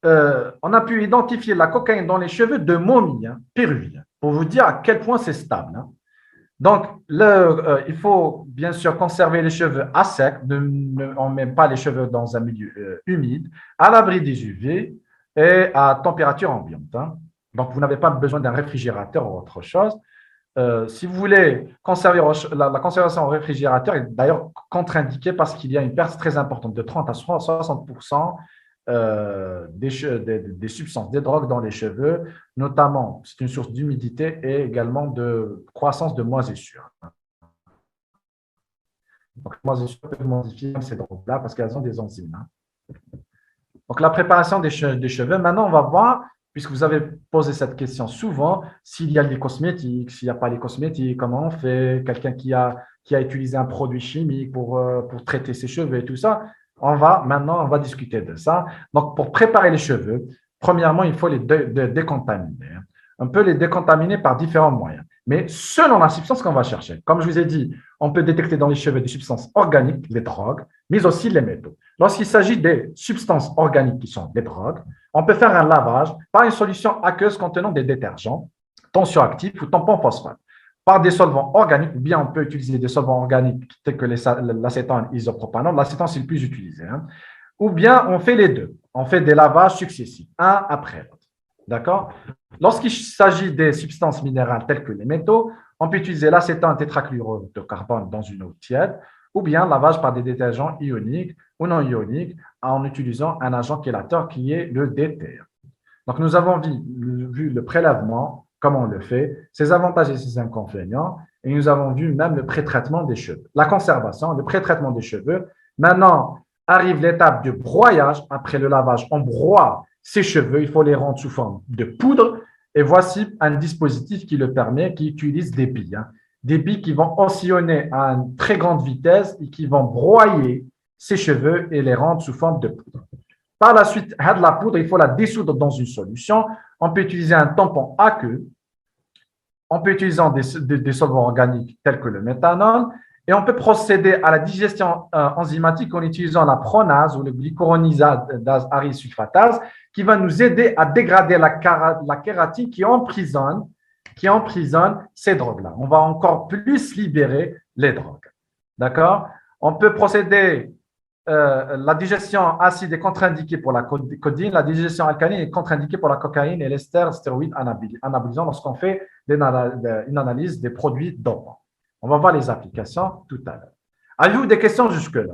on a pu identifier la cocaïne dans les cheveux de momies péruviens, pour vous dire à quel point c'est stable. Hein. Donc, il faut bien sûr conserver les cheveux à sec, on ne met pas les cheveux dans un milieu humide, à l'abri des UV et à température ambiante. Hein. Donc, vous n'avez pas besoin d'un réfrigérateur ou autre chose. Si vous voulez conserver la conservation au réfrigérateur est d'ailleurs contre-indiquée parce qu'il y a une perte très importante de 30 à 60% des substances, des drogues dans les cheveux, notamment, c'est une source d'humidité et également de croissance de moisissures. Donc, les moisissures peuvent modifier ces drogues-là parce qu'elles ont des enzymes. Hein. Donc, la préparation des cheveux, maintenant, on va voir, puisque vous avez posé cette question souvent, s'il y a les cosmétiques, s'il n'y a pas les cosmétiques, comment on fait, quelqu'un qui a utilisé un produit chimique pour traiter ses cheveux et tout ça. Maintenant, on va discuter de ça. Donc, pour préparer les cheveux, premièrement, il faut les décontaminer. On peut les décontaminer par différents moyens, mais selon la substance qu'on va chercher. Comme je vous ai dit, on peut détecter dans les cheveux des substances organiques, les drogues, mais aussi les métaux. Lorsqu'il s'agit des substances organiques qui sont des drogues, on peut faire un lavage par une solution aqueuse contenant des détergents, tensioactifs ou tampons phosphate, par des solvants organiques, ou bien on peut utiliser des solvants organiques tels que l'acétone isopropanol. L'acétone, c'est le plus utilisé. Hein. Ou bien on fait les deux. On fait des lavages successifs, un après l'autre. D'accord? Lorsqu'il s'agit des substances minérales telles que les métaux, on peut utiliser l'acétone tétrachlorure de carbone dans une eau tiède, ou bien lavage par des détergents ioniques ou non ioniques en utilisant un agent chélateur qui est le DTR. Donc, nous avons vu le prélèvement, comment on le fait, ses avantages et ses inconvénients, et nous avons vu même le pré-traitement des cheveux. La conservation, le pré-traitement des cheveux. Maintenant, arrive l'étape du broyage. Après le lavage, on broie ses cheveux, il faut les rendre sous forme de poudre, et voici un dispositif qui le permet, qui utilise des billes. Hein. Des billes qui vont oscillonner à une très grande vitesse et qui vont broyer ses cheveux et les rendre sous forme de poudre. Par la suite, la poudre, il faut la dissoudre dans une solution. On peut utiliser un tampon aqueux. On peut utiliser des solvants organiques tels que le méthanol. Et on peut procéder à la digestion enzymatique en utilisant la pronase ou le glycuronisase arylsulfatase qui va nous aider à dégrader la kératine qui emprisonne ces drogues-là. On va encore plus libérer les drogues. D'accord? On peut procéder, la digestion acide est contre-indiquée pour la codine, la digestion alcaline est contre-indiquée pour la cocaïne et l'ester stéroïde anabolisant lorsqu'on fait une analyse des produits dopants. On va voir les applications tout à l'heure. Avez-vous des questions jusque-là?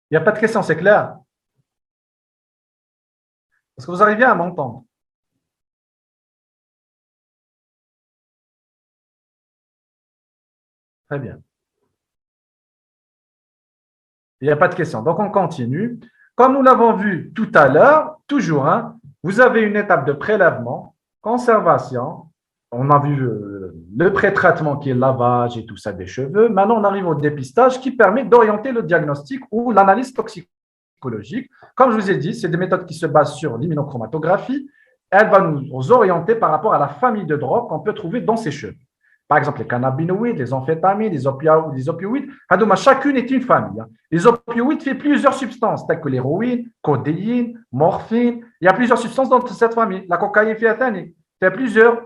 Il n'y a pas de questions, c'est clair? Est-ce que vous arrivez à m'entendre? Très bien. Il n'y a pas de question. Donc, on continue. Comme nous l'avons vu tout à l'heure, toujours, hein, vous avez une étape de prélèvement, conservation. On a vu le pré-traitement qui est le lavage et tout ça des cheveux. Maintenant, on arrive au dépistage qui permet d'orienter le diagnostic ou l'analyse toxicologique. Comme je vous ai dit, c'est des méthodes qui se basent sur l'immunochromatographie. Elle va nous orienter par rapport à la famille de drogues qu'on peut trouver dans ces cheveux. Par exemple, les cannabinoïdes, les amphétamines, les opioïdes, chacune est une famille. Les opioïdes font plusieurs substances, telles que l'héroïne, codéine, morphine. Il y a plusieurs substances dans cette famille. La cocaïne fait plusieurs,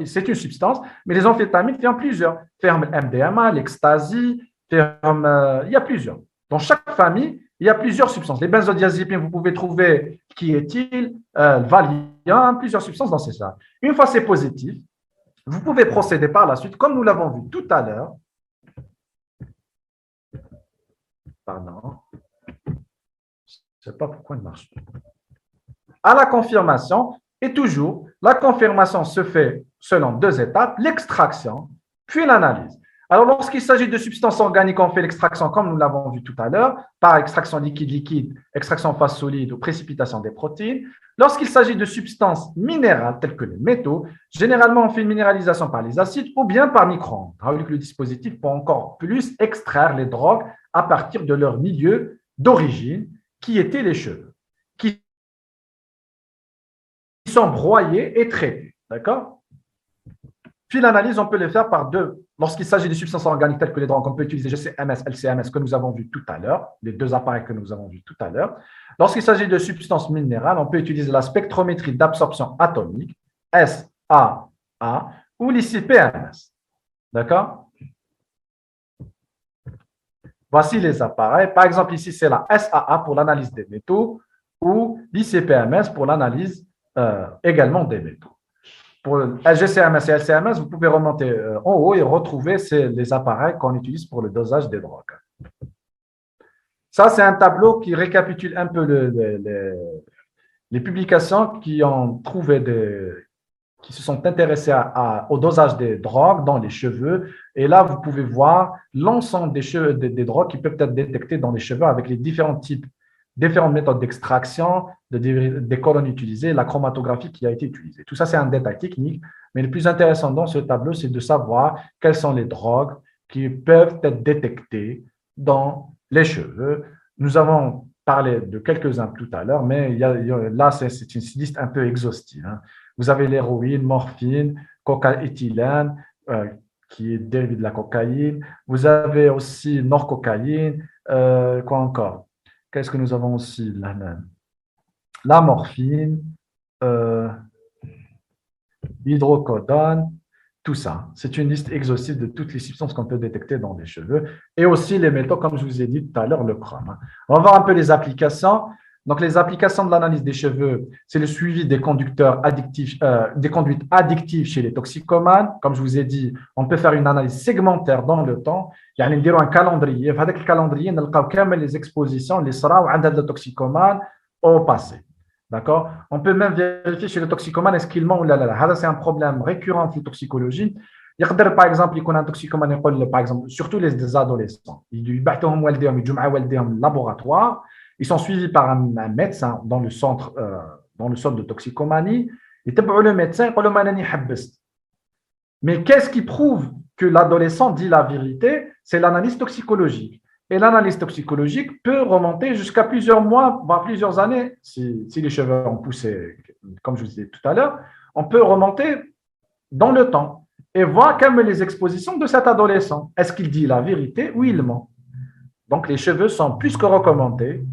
c'est une substance, mais les amphétamines font plusieurs. Ferme MDMA, l'ecstasy, il y a plusieurs. Dans chaque famille, il y a plusieurs substances. Les benzodiazépines, vous pouvez trouver qui est-il, Valium, plusieurs substances dans ces ça. Une fois c'est positif, vous pouvez procéder par la suite, comme nous l'avons vu tout à l'heure. Pardon. Je ne sais pas pourquoi il marche. À la confirmation, et toujours, la confirmation se fait selon deux étapes, l'extraction, puis l'analyse. Alors, lorsqu'il s'agit de substances organiques, on fait l'extraction comme nous l'avons vu tout à l'heure, par extraction liquide-liquide, extraction phase solide ou précipitation des protéines. Lorsqu'il s'agit de substances minérales telles que les métaux, généralement on fait une minéralisation par les acides ou bien par micro-ondes. Le dispositif peut encore plus extraire les drogues à partir de leur milieu d'origine, qui étaient les cheveux, qui sont broyés et traités. D'accord? Puis l'analyse, on peut le faire par deux. Lorsqu'il s'agit de substances organiques telles que les drogues, on peut utiliser GCMS, LCMS, que nous avons vu tout à l'heure, les deux appareils que nous avons vus tout à l'heure. Lorsqu'il s'agit de substances minérales, on peut utiliser la spectrométrie d'absorption atomique, SAA, ou l'ICP-MS. D'accord? Voici les appareils. Par exemple, ici, c'est la SAA pour l'analyse des métaux ou l'ICP-MS pour l'analyse également des métaux. Pour LGCMS et LCMS, vous pouvez remonter en haut et retrouver les appareils qu'on utilise pour le dosage des drogues. Ça, c'est un tableau qui récapitule un peu les publications qui ont trouvé qui se sont intéressées au dosage des drogues dans les cheveux. Et là, vous pouvez voir l'ensemble des drogues qui peuvent être détectées dans les cheveux avec les différentes méthodes d'extraction, des colonnes utilisées, la chromatographie qui a été utilisée. Tout ça, c'est un détail technique, mais le plus intéressant dans ce tableau, c'est de savoir quelles sont les drogues qui peuvent être détectées dans les cheveux. Nous avons parlé de quelques-uns tout à l'heure, mais là, c'est une liste un peu exhaustive. Hein. Vous avez l'héroïne, morphine, cocaéthylène, qui est dérivé de la cocaïne. Vous avez aussi norcocaïne, quoi encore? Qu'est-ce que nous avons aussi? La morphine, l'hydrocodone, tout ça. C'est une liste exhaustive de toutes les substances qu'on peut détecter dans les cheveux et aussi les métaux, comme je vous ai dit tout à l'heure, le chrome. On va voir un peu les applications. Donc, les applications de l'analyse des cheveux, c'est le suivi des conducteurs addictifs, des conduites addictives chez les toxicomanes. Comme je vous ai dit, on peut faire une analyse segmentaire dans le temps. Il y a un calendrier. Avec le calendrier, on a les expositions, les SRA ou le toxicomane au passé. D'accord? On peut même vérifier chez le toxicomane est-ce qu'il ment ou là. C'est un problème récurrent en toxicologie. Il y a par exemple, il y a un toxicomane, par exemple, surtout les adolescents. Ils battent un laboratoire. Ils sont suivis par un médecin dans le centre de toxicomanie. Et le médecin, mais qu'est-ce qui prouve que l'adolescent dit la vérité? C'est l'analyse toxicologique. Et l'analyse toxicologique peut remonter jusqu'à plusieurs mois, voire plusieurs années. Si les cheveux ont poussé, comme je vous disais tout à l'heure, on peut remonter dans le temps et voir comme les expositions de cet adolescent. Est-ce qu'il dit la vérité ou il ment? Donc, les cheveux sont plus que recommandés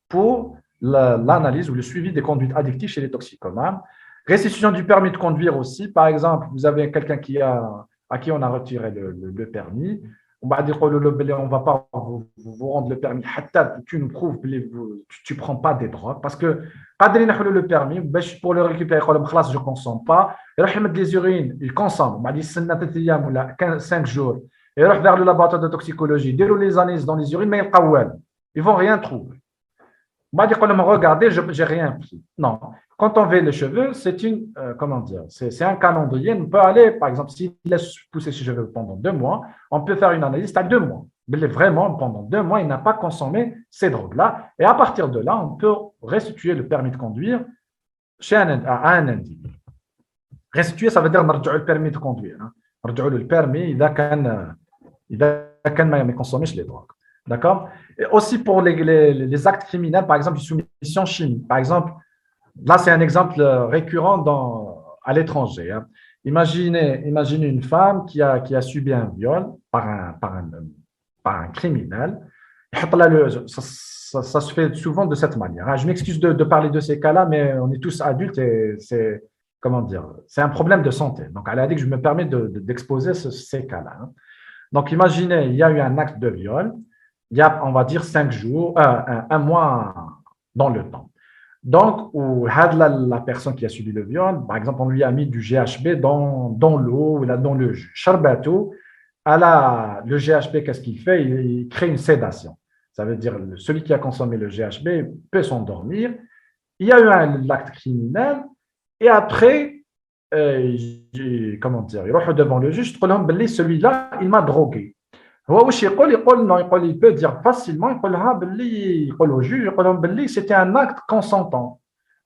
pour l'analyse ou le suivi des conduites addictives chez les toxicomanes. Restitution du permis de conduire aussi. Par exemple, vous avez quelqu'un à qui on a retiré le permis. On va dire, on ne va pas vous rendre le permis. Tu nous prouves que tu ne prends pas des drogues. Parce que, le permis, pour le récupérer, je ne consomme pas. Les urines, ils consomment. On va dire, 5 jours. Ils vont vers le laboratoire de toxicologie. Ils déroulent les analyses dans les urines, mais ils ne vont rien trouver. On va dire, regardez, je n'ai rien pris. Non. Quand on veut les cheveux, c'est un calendrier. On peut aller, par exemple, s'il laisse pousser ses cheveux pendant 2 mois, on peut faire une analyse à 2 mois. Mais vraiment, pendant 2 mois, il n'a pas consommé ces drogues-là. Et à partir de là, on peut restituer le permis de conduire à un individu. Restituer, ça veut dire le permis de conduire. Le permis, il a consommé les drogues. D'accord? Et aussi pour les actes criminels, par exemple, une soumission chimique. Par exemple, là, c'est un exemple récurrent à l'étranger. Hein. Imaginez une femme qui a subi un viol par un criminel. Ça se fait souvent de cette manière. Hein. Je m'excuse de parler de ces cas-là, mais on est tous adultes et c'est un problème de santé. Donc, elle a dit que je me permets d'exposer ces cas-là. Hein. Donc, imaginez, il y a eu un acte de viol. Il y a, on va dire, 5 jours, un mois dans le temps. Donc, la personne qui a subi le viol, par exemple, on lui a mis du GHB dans l'eau, dans le jus. Charbato, le GHB, qu'est-ce qu'il fait? Il crée une sédation. ça veut dire celui qui a consommé le GHB peut s'endormir. Il y a eu un acte criminel et après, comment dire, il va devant le juge, celui-là, il m'a drogué. Il peut dire facilement, il peut au juge, c'était un acte consentant.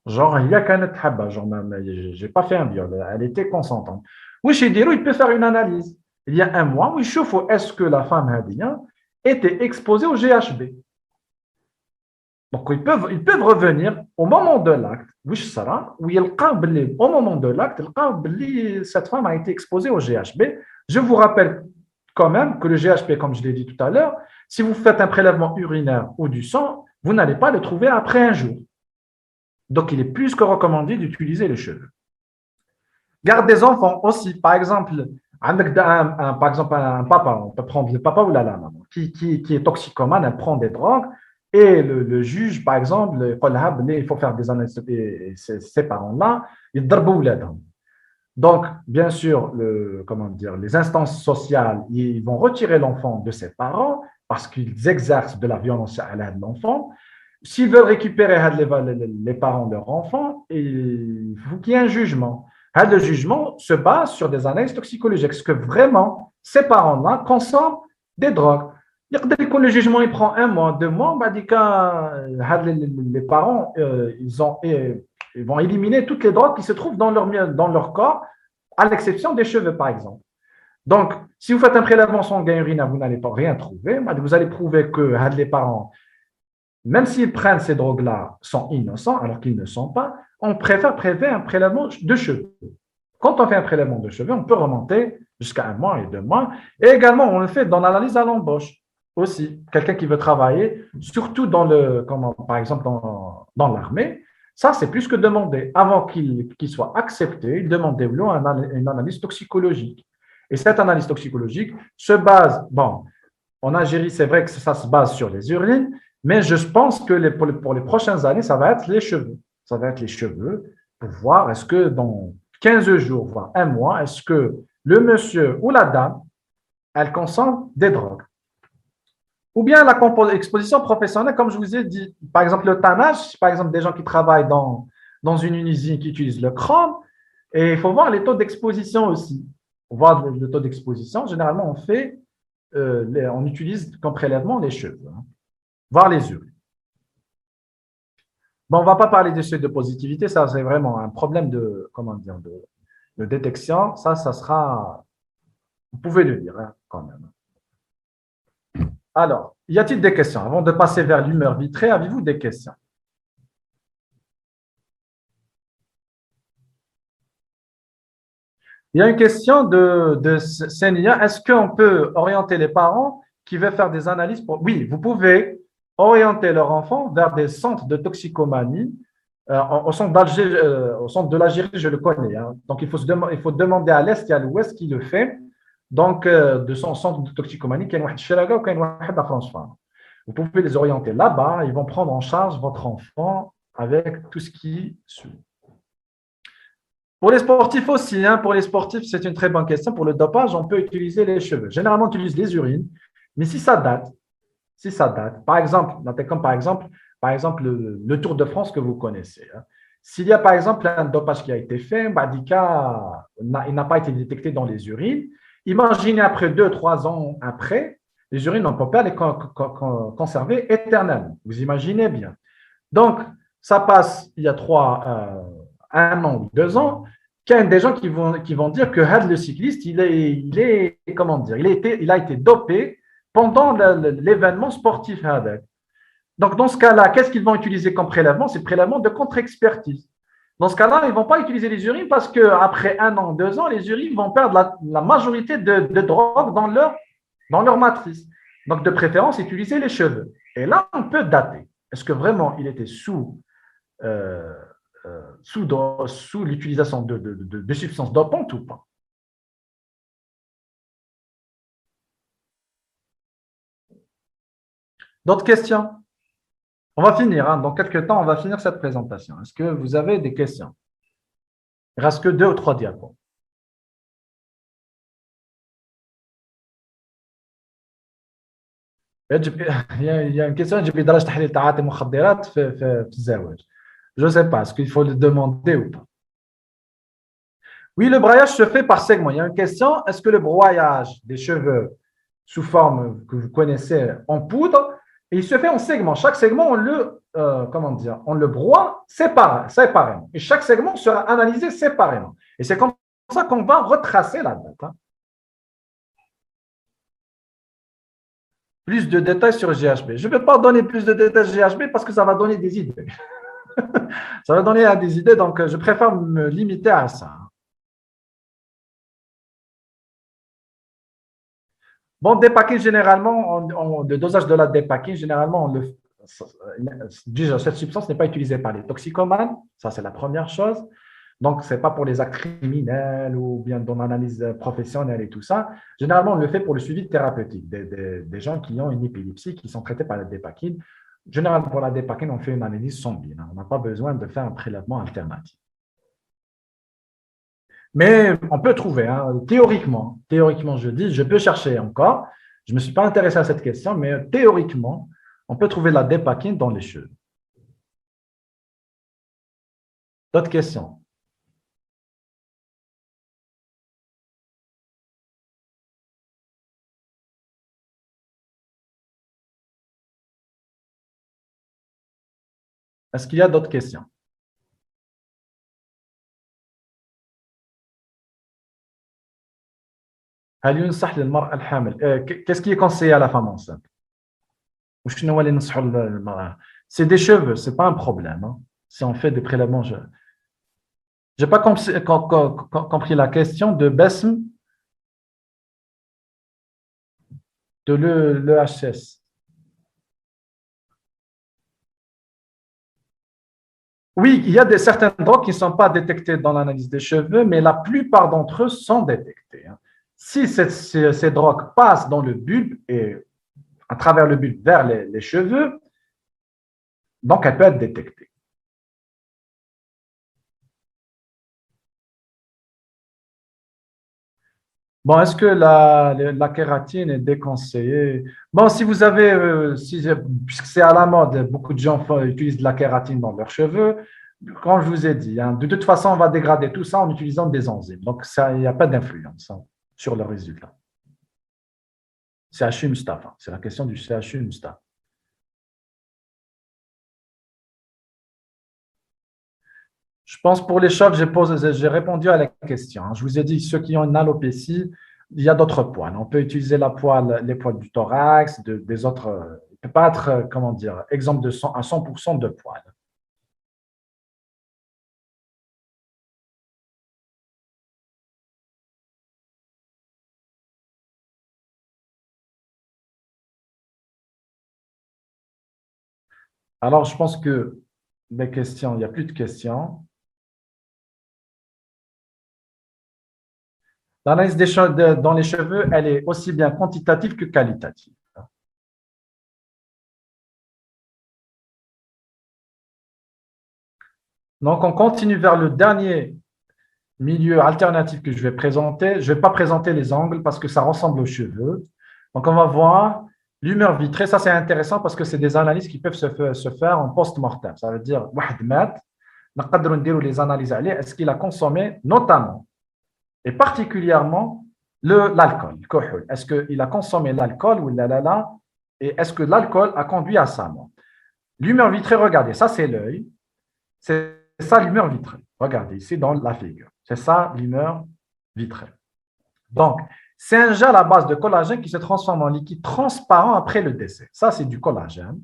Genre, il y a qu'un autre genre, j'ai pas fait un viol, elle était consentante. Oui, chez Diro, il peut faire une analyse. Il y a un mois, oui, chauffe, est-ce que la femme Hadia était exposée au GHB? Donc, ils peuvent revenir au moment de l'acte, au moment de l'acte, cette femme a été exposée au GHB. Je vous rappelle quand même que le GHB, comme je l'ai dit tout à l'heure, si vous faites un prélèvement urinaire ou du sang, vous n'allez pas le trouver après un jour. Donc, il est plus que recommandé d'utiliser les cheveux. Garde des enfants aussi. Par exemple, un papa, on peut prendre le papa ou la maman, qui est toxicomane, elle prend des drogues, et le juge, par exemple, il faut faire des analyses, et ces parents-là, ils dribblent. Donc, bien sûr, comment dire, les instances sociales, ils vont retirer l'enfant de ses parents parce qu'ils exercent de la violence à l'enfant. S'ils veulent récupérer les parents de leur enfant, il faut qu'il y ait un jugement. Le jugement se base sur des analyses toxicologiques. Est-ce que vraiment ces parents-là consomment des drogues? Le jugement il prend 1 mois, 2 mois, les parents ils vont éliminer toutes les drogues qui se trouvent dans leur corps, à l'exception des cheveux, par exemple. Donc, si vous faites un prélèvement sanguin urinaire, vous n'allez pas rien trouver. Vous allez prouver que les parents, même s'ils prennent ces drogues-là, sont innocents, alors qu'ils ne sont pas. On préfère prélever un prélèvement de cheveux. Quand on fait un prélèvement de cheveux, on peut remonter jusqu'à 1 mois et 2 mois. Et également, on le fait dans l'analyse à l'embauche aussi. Quelqu'un qui veut travailler, surtout par exemple dans l'armée, ça, c'est plus que demandé. Avant qu'il soit accepté, il demande une analyse toxicologique. Et cette analyse toxicologique se base, bon, en Algérie, c'est vrai que ça se base sur les urines, mais je pense que pour les prochaines années, ça va être les cheveux. Ça va être les cheveux pour voir est-ce que dans 15 jours, voire 1 mois, est-ce que le monsieur ou la dame, elle consomme des drogues. Ou bien l'exposition professionnelle, comme je vous ai dit, par exemple le tannage, par exemple des gens qui travaillent dans une usine qui utilisent le chrome, et il faut voir les taux d'exposition aussi. Pour voir le taux d'exposition, généralement on utilise comme prélèvement les cheveux, voir les urines. Bon, on ne va pas parler des seuils de positivité, ça c'est vraiment un problème de détection. Ça sera, vous pouvez le lire quand même. Alors, y a-t-il des questions? Avant de passer vers l'humeur vitrée, avez-vous des questions? Il y a une question de Senia. Est-ce qu'on peut orienter les parents qui veulent faire des analyses Oui, vous pouvez orienter leur enfant vers des centres de toxicomanie. Au centre de l'Algérie, je le connais. Donc, il faut demander à l'Est et à l'Ouest qui le fait. Donc, de son centre de toxicomanie, qu'il y a un Chiraga ou qu'il y a un France. Vous pouvez les orienter là-bas. Ils vont prendre en charge votre enfant avec tout ce qui suit. Pour les sportifs aussi, pour les sportifs, c'est une très bonne question. Pour le dopage, on peut utiliser les cheveux. Généralement, on utilise les urines, mais si ça date, par exemple, le Tour de France que vous connaissez. S'il y a par exemple un dopage qui a été fait, il n'a pas été détecté dans les urines. Imaginez après 2-3 ans après, les urines, on ne peut pas les conserver éternellement. Vous imaginez bien. Donc, ça passe il y a 1 an ou 2 ans, qu'il y a des gens qui vont dire que le cycliste, il a été dopé pendant l'événement sportif. Donc, dans ce cas-là, qu'est-ce qu'ils vont utiliser comme prélèvement? C'est le prélèvement de contre-expertise. Dans ce cas-là, ils ne vont pas utiliser les urines parce qu'après 1 an, 2 ans, les urines vont perdre la majorité de drogue dans leur matrice. Donc, de préférence, utiliser les cheveux. Et là, on peut dater. Est-ce que vraiment il était sous l'utilisation de substances dopantes ou pas? D'autres questions? On va finir. Dans quelques temps, on va finir cette présentation. Est-ce que vous avez des questions? Il ne reste que 2 ou 3 diapos. Il y a une question, je ne sais pas, est-ce qu'il faut le demander ou pas? Oui, le broyage se fait par segment. Il y a une question, est-ce que le broyage des cheveux sous forme que vous connaissez en poudre, et il se fait en segments. Chaque segment, comment dire, on le broie séparément. Et chaque segment sera analysé séparément. Et c'est comme ça qu'on va retracer la date. Hein. Plus de détails sur GHB. Je ne vais pas donner plus de détails sur GHB parce que ça va donner des idées. Ça va donner des idées, donc je préfère me limiter à ça. Bon, dépacking, généralement, le dosage de la dépacking, généralement, déjà, cette substance n'est pas utilisée par les toxicomanes, ça c'est la première chose. Donc, ce n'est pas pour les actes criminels ou bien dans l'analyse professionnelle et tout ça. Généralement, on le fait pour le suivi thérapeutique des gens qui ont une épilepsie, qui sont traités par la dépakine. Généralement, pour la dépakine, on fait une analyse sanguine. On n'a pas besoin de faire un prélèvement alternatif. Mais on peut trouver, hein, théoriquement, je dis, je peux chercher encore. Je ne me suis pas intéressé à cette question, mais théoriquement, on peut trouver la dépakine dans les cheveux. D'autres questions? Est-ce qu'il y a d'autres questions? Qu'est-ce qui est conseillé à la femme enceinte? C'est des cheveux, ce n'est pas un problème. Hein. Si on fait des prélèvements, je n'ai pas compris la question de BESM de l'EHS. Oui, il y a certaines drogues qui ne sont pas détectées dans l'analyse des cheveux, mais la plupart d'entre eux sont détectés. Hein. Si ces drogues passent dans le bulbe et à travers le bulbe vers les cheveux, donc elles peuvent être détectées. Bon, est-ce que la kératine est déconseillée? Bon, si vous avez, puisque c'est à la mode, beaucoup de gens utilisent de la kératine dans leurs cheveux. Comme je vous ai dit, hein, de toute façon, on va dégrader tout ça en utilisant des enzymes. Donc, il n'y a pas d'influence hein, sur le résultat. CHU Mustafa, c'est la question du CHU Mustafa. Je pense pour les chocs, j'ai répondu à la question. Hein. Je vous ai dit, ceux qui ont une alopécie, il y a d'autres poils. On peut utiliser les poils du thorax, des autres. Il ne peut pas être, comment dire, exemple de 100, à 100% de poils. Alors, je pense que les questions, il n'y a plus de questions. L'analyse dans les cheveux, elle est aussi bien quantitative que qualitative. Donc, on continue vers le dernier milieu alternatif que je vais présenter. Je ne vais pas présenter les angles parce que ça ressemble aux cheveux. Donc, on va voir l'humeur vitrée. Ça, c'est intéressant parce que c'est des analyses qui peuvent se faire en post-mortem. Ça veut dire, les analyses, est-ce qu'il a consommé notamment et particulièrement l'alcool. Est-ce qu'il a consommé l'alcool ou là, et est-ce que l'alcool a conduit à ça? L'humeur vitrée, regardez, ça c'est l'œil. C'est ça l'humeur vitrée. Regardez ici dans la figure. C'est ça l'humeur vitrée. Donc, c'est un gel à base de collagène qui se transforme en liquide transparent après le décès. Ça, c'est du collagène.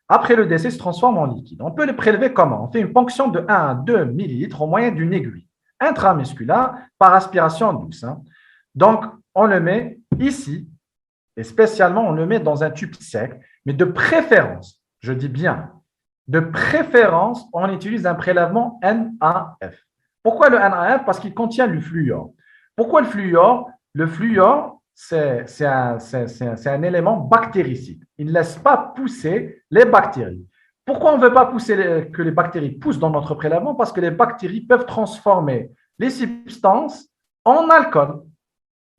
Après le décès, il se transforme en liquide. On peut le prélever comment? On fait une ponction de 1 à 2 millilitres au moyen d'une aiguille intramusculaire par aspiration douce. Hein. Donc, on le met ici et spécialement, on le met dans un tube sec, mais de préférence, je dis bien, de préférence, on utilise un prélèvement NaF. Pourquoi le NaF? Parce qu'il contient le fluor. Pourquoi le fluor? Le fluor, c'est un élément bactéricide. Il ne laisse pas pousser les bactéries. Pourquoi on ne veut pas que les bactéries poussent dans notre prélèvement? Parce que les bactéries peuvent transformer les substances en alcool.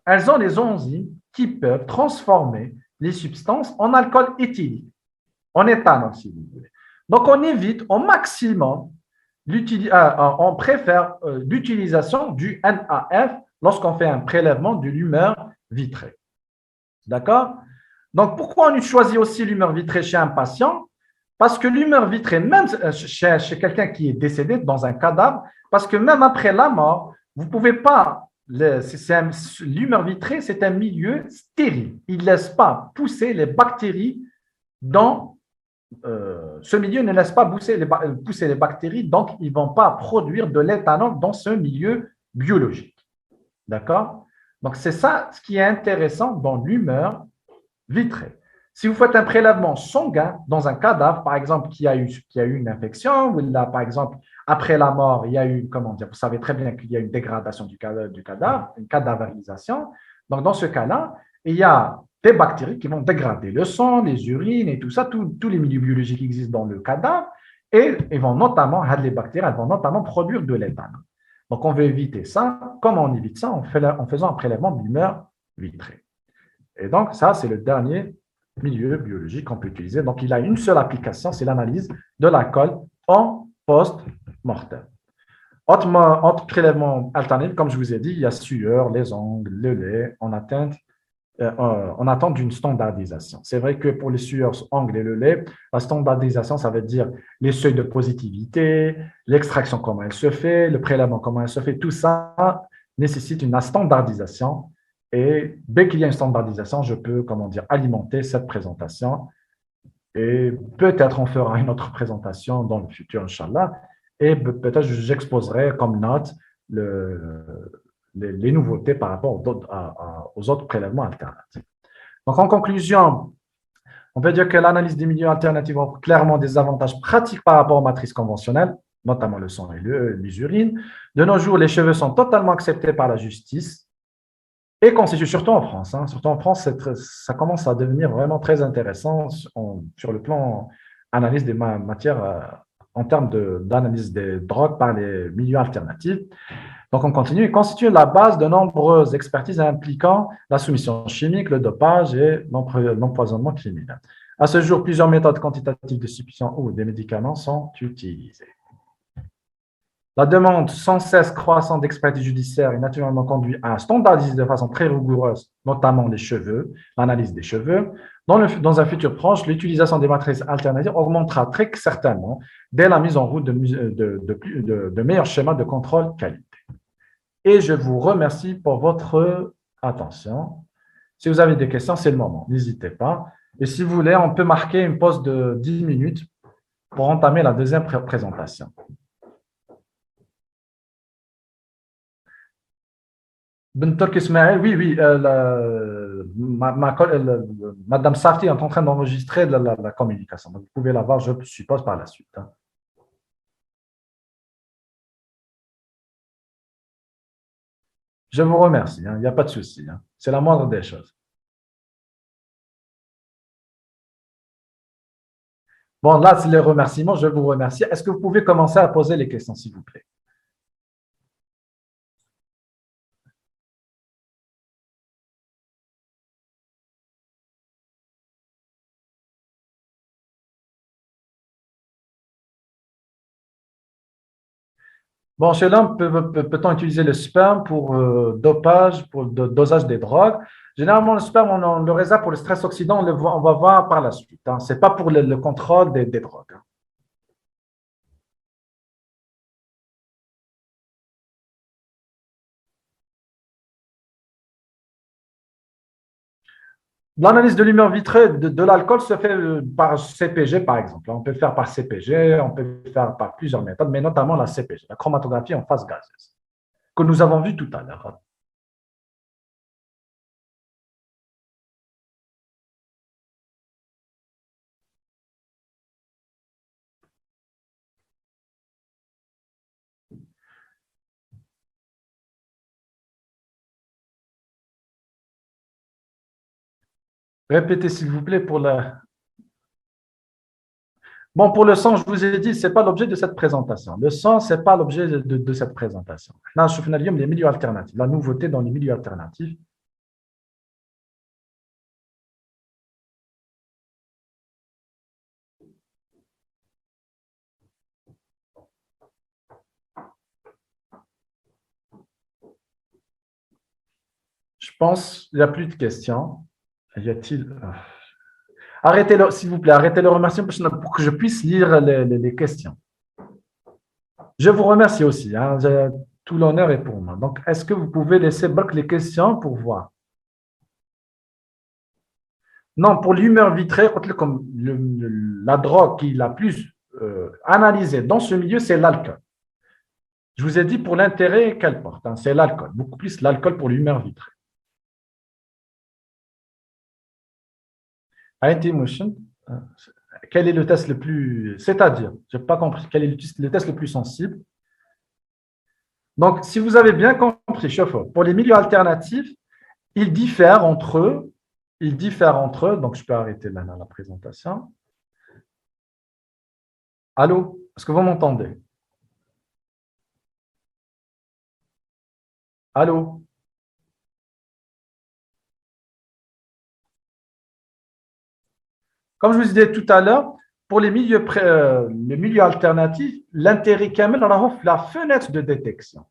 Elles ont des enzymes qui peuvent transformer les substances en alcool éthylique, en éthanol, si vous voulez. Donc, on évite au maximum, on préfère l'utilisation du NaF lorsqu'on fait un prélèvement de l'humeur vitrée. D'accord? Donc, pourquoi on choisit aussi l'humeur vitrée chez un patient? Parce que l'humeur vitrée, même chez quelqu'un qui est décédé dans un cadavre, parce que même après la mort, vous ne pouvez pas, l'humeur vitrée, c'est un milieu stérile. Il ne laisse pas pousser les bactéries dans ce milieu, ne laisse pas pousser les bactéries, donc ils ne vont pas produire de l'éthanol dans ce milieu biologique. D'accord? Donc, c'est ça ce qui est intéressant dans l'humeur vitrée. Si vous faites un prélèvement sanguin dans un cadavre, par exemple, qui a eu une infection, ou là, par exemple, après la mort, il y a eu, comment dire, vous savez très bien qu'il y a une dégradation du cadavre, une cadavérisation. Donc, dans ce cas-là, il y a des bactéries qui vont dégrader le sang, les urines et tout ça, tous les milieux biologiques qui existent dans le cadavre, et les bactéries, elles vont notamment produire de l'éthanol. Donc, on veut éviter ça. Comment on évite ça? En faisant un prélèvement d'humeur vitrée. Et donc, ça, c'est le dernier milieu biologique qu'on peut utiliser. Donc, il a une seule application, c'est l'analyse de l'alcool en post-mortem. Autre prélèvement alternatif, comme je vous ai dit, il y a sueur, les ongles, le lait, en attente d'une standardisation. C'est vrai que pour les sueurs, ongles et le lait, la standardisation, ça veut dire les seuils de positivité, l'extraction, comment elle se fait, le prélèvement, comment elle se fait. Tout ça nécessite une standardisation. Et dès qu'il y a une standardisation, je peux, comment dire, alimenter cette présentation. Et peut-être on fera une autre présentation dans le futur, Inch'Allah. Et peut-être j'exposerai comme note les nouveautés par rapport aux autres prélèvements alternatifs. Donc, en conclusion, on peut dire que l'analyse des milieux alternatifs offre clairement des avantages pratiques par rapport aux matrices conventionnelles, notamment le sang et les urines. De nos jours, les cheveux sont totalement acceptés par la justice et constituent, surtout en France. Surtout en France, ça commence à devenir vraiment très intéressant sur le plan analyse des matières en termes d'analyse des drogues par les milieux alternatifs. Donc, on continue. Il constitue la base de nombreuses expertises impliquant la soumission chimique, le dopage et l'empoisonnement criminel. À ce jour, plusieurs méthodes quantitatives de substitution ou des médicaments sont utilisées. La demande sans cesse croissante d'expertise judiciaire est naturellement conduite à standardiser de façon très rigoureuse, notamment les cheveux, l'analyse des cheveux. Dans un futur proche, l'utilisation des matrices alternatives augmentera très certainement dès la mise en route de meilleurs schémas de contrôle qualité. Et je vous remercie pour votre attention. Si vous avez des questions, c'est le moment. N'hésitez pas. Et si vous voulez, on peut marquer une pause de 10 minutes pour entamer la deuxième présentation. Bentork Ismaël, oui, Madame Safti est en train d'enregistrer la communication. Donc, vous pouvez la voir, je suppose, par la suite. Je vous remercie, il n'y a pas de souci. C'est la moindre des choses. Bon, là, c'est les remerciements, je vous remercie. Est-ce que vous pouvez commencer à poser les questions, s'il vous plaît? Bon, chez l'homme, peut-on utiliser le sperme pour dopage, pour le dosage des drogues? Généralement, le sperme, on le réserve pour le stress oxydant, on va voir par la suite. Ce n'est pas pour le contrôle des drogues. L'analyse de l'humeur vitrée de l'alcool se fait par CPG, par exemple. On peut le faire par CPG, on peut le faire par plusieurs méthodes, mais notamment la CPG, la chromatographie en phase gazeuse, que nous avons vu tout à l'heure. Répétez, s'il vous plaît, pour la… Bon, pour le sang, je vous ai dit, ce n'est pas l'objet de cette présentation. Le sang, ce n'est pas l'objet de cette présentation. Là, je fais les milieux alternatifs, la nouveauté dans les milieux alternatifs. Je pense qu'il n'y a plus de questions. Y a-t-il... Arrêtez-le, s'il vous plaît, arrêtez le remerciement pour que je puisse lire les questions. Je vous remercie aussi. Hein, tout l'honneur est pour moi. Donc, est-ce que vous pouvez laisser les questions pour voir? Non, pour l'humeur vitrée, comme la drogue qui est la plus analysée dans ce milieu, c'est l'alcool. Je vous ai dit pour l'intérêt qu'elle porte, hein, c'est l'alcool, beaucoup plus l'alcool pour l'humeur vitrée. IT Motion, quel est le test le plus, c'est-à-dire, je n'ai pas compris, quel est le test le plus sensible? Donc, si vous avez bien compris, chauffeur, pour les milieux alternatifs, ils diffèrent entre eux. Donc je peux arrêter maintenant la présentation. Allô, est-ce que vous m'entendez? Allô? Comme je vous disais tout à l'heure, pour les milieux alternatifs, l'intérêt kamel la fenêtre de détection.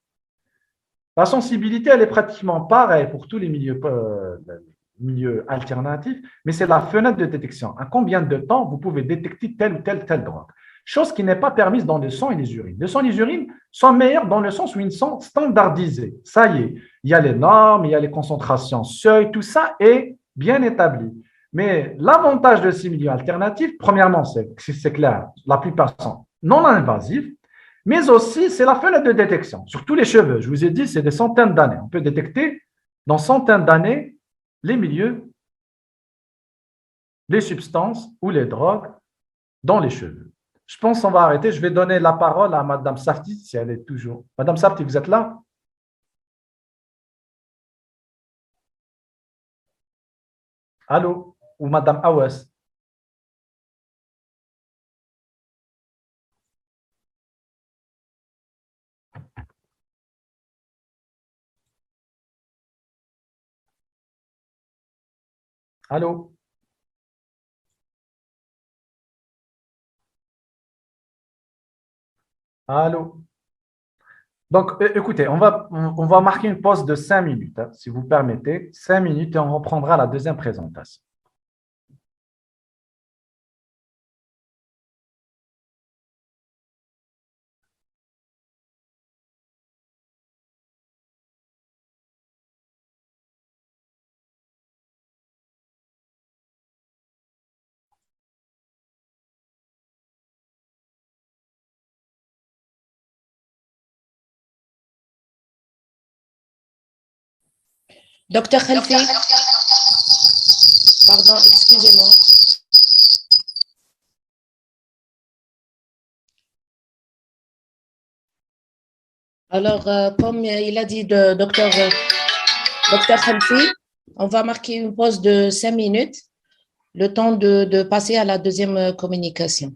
La sensibilité, elle est pratiquement pareille pour tous les milieux alternatifs, mais c'est la fenêtre de détection. À combien de temps vous pouvez détecter telle ou telle drogue? Chose qui n'est pas permise dans le sang et les urines. Le sang et les urines sont meilleurs dans le sens où ils sont standardisés. Ça y est, il y a les normes, il y a les concentrations seuil, tout ça est bien établi. Mais l'avantage de ces milieux alternatifs, premièrement, c'est clair, la plupart sont non invasifs, mais aussi c'est la fenêtre de détection. Sur tous les cheveux, je vous ai dit, c'est des centaines d'années. On peut détecter dans centaines d'années les milieux, les substances ou les drogues dans les cheveux. Je pense qu'on va arrêter. Je vais donner la parole à Madame Safti, si elle est toujours. Madame Safti, vous êtes là? Allô? Ou Madame Awas? Allô? Allô? Donc, écoutez, on va marquer une pause de 5 minutes, hein, si vous permettez. 5 minutes et on reprendra la deuxième présentation. Docteur Khalfi, pardon, excusez-moi. Alors, comme il a dit docteur Khalfi, on va marquer une pause de 5 minutes, le temps de passer à la deuxième communication.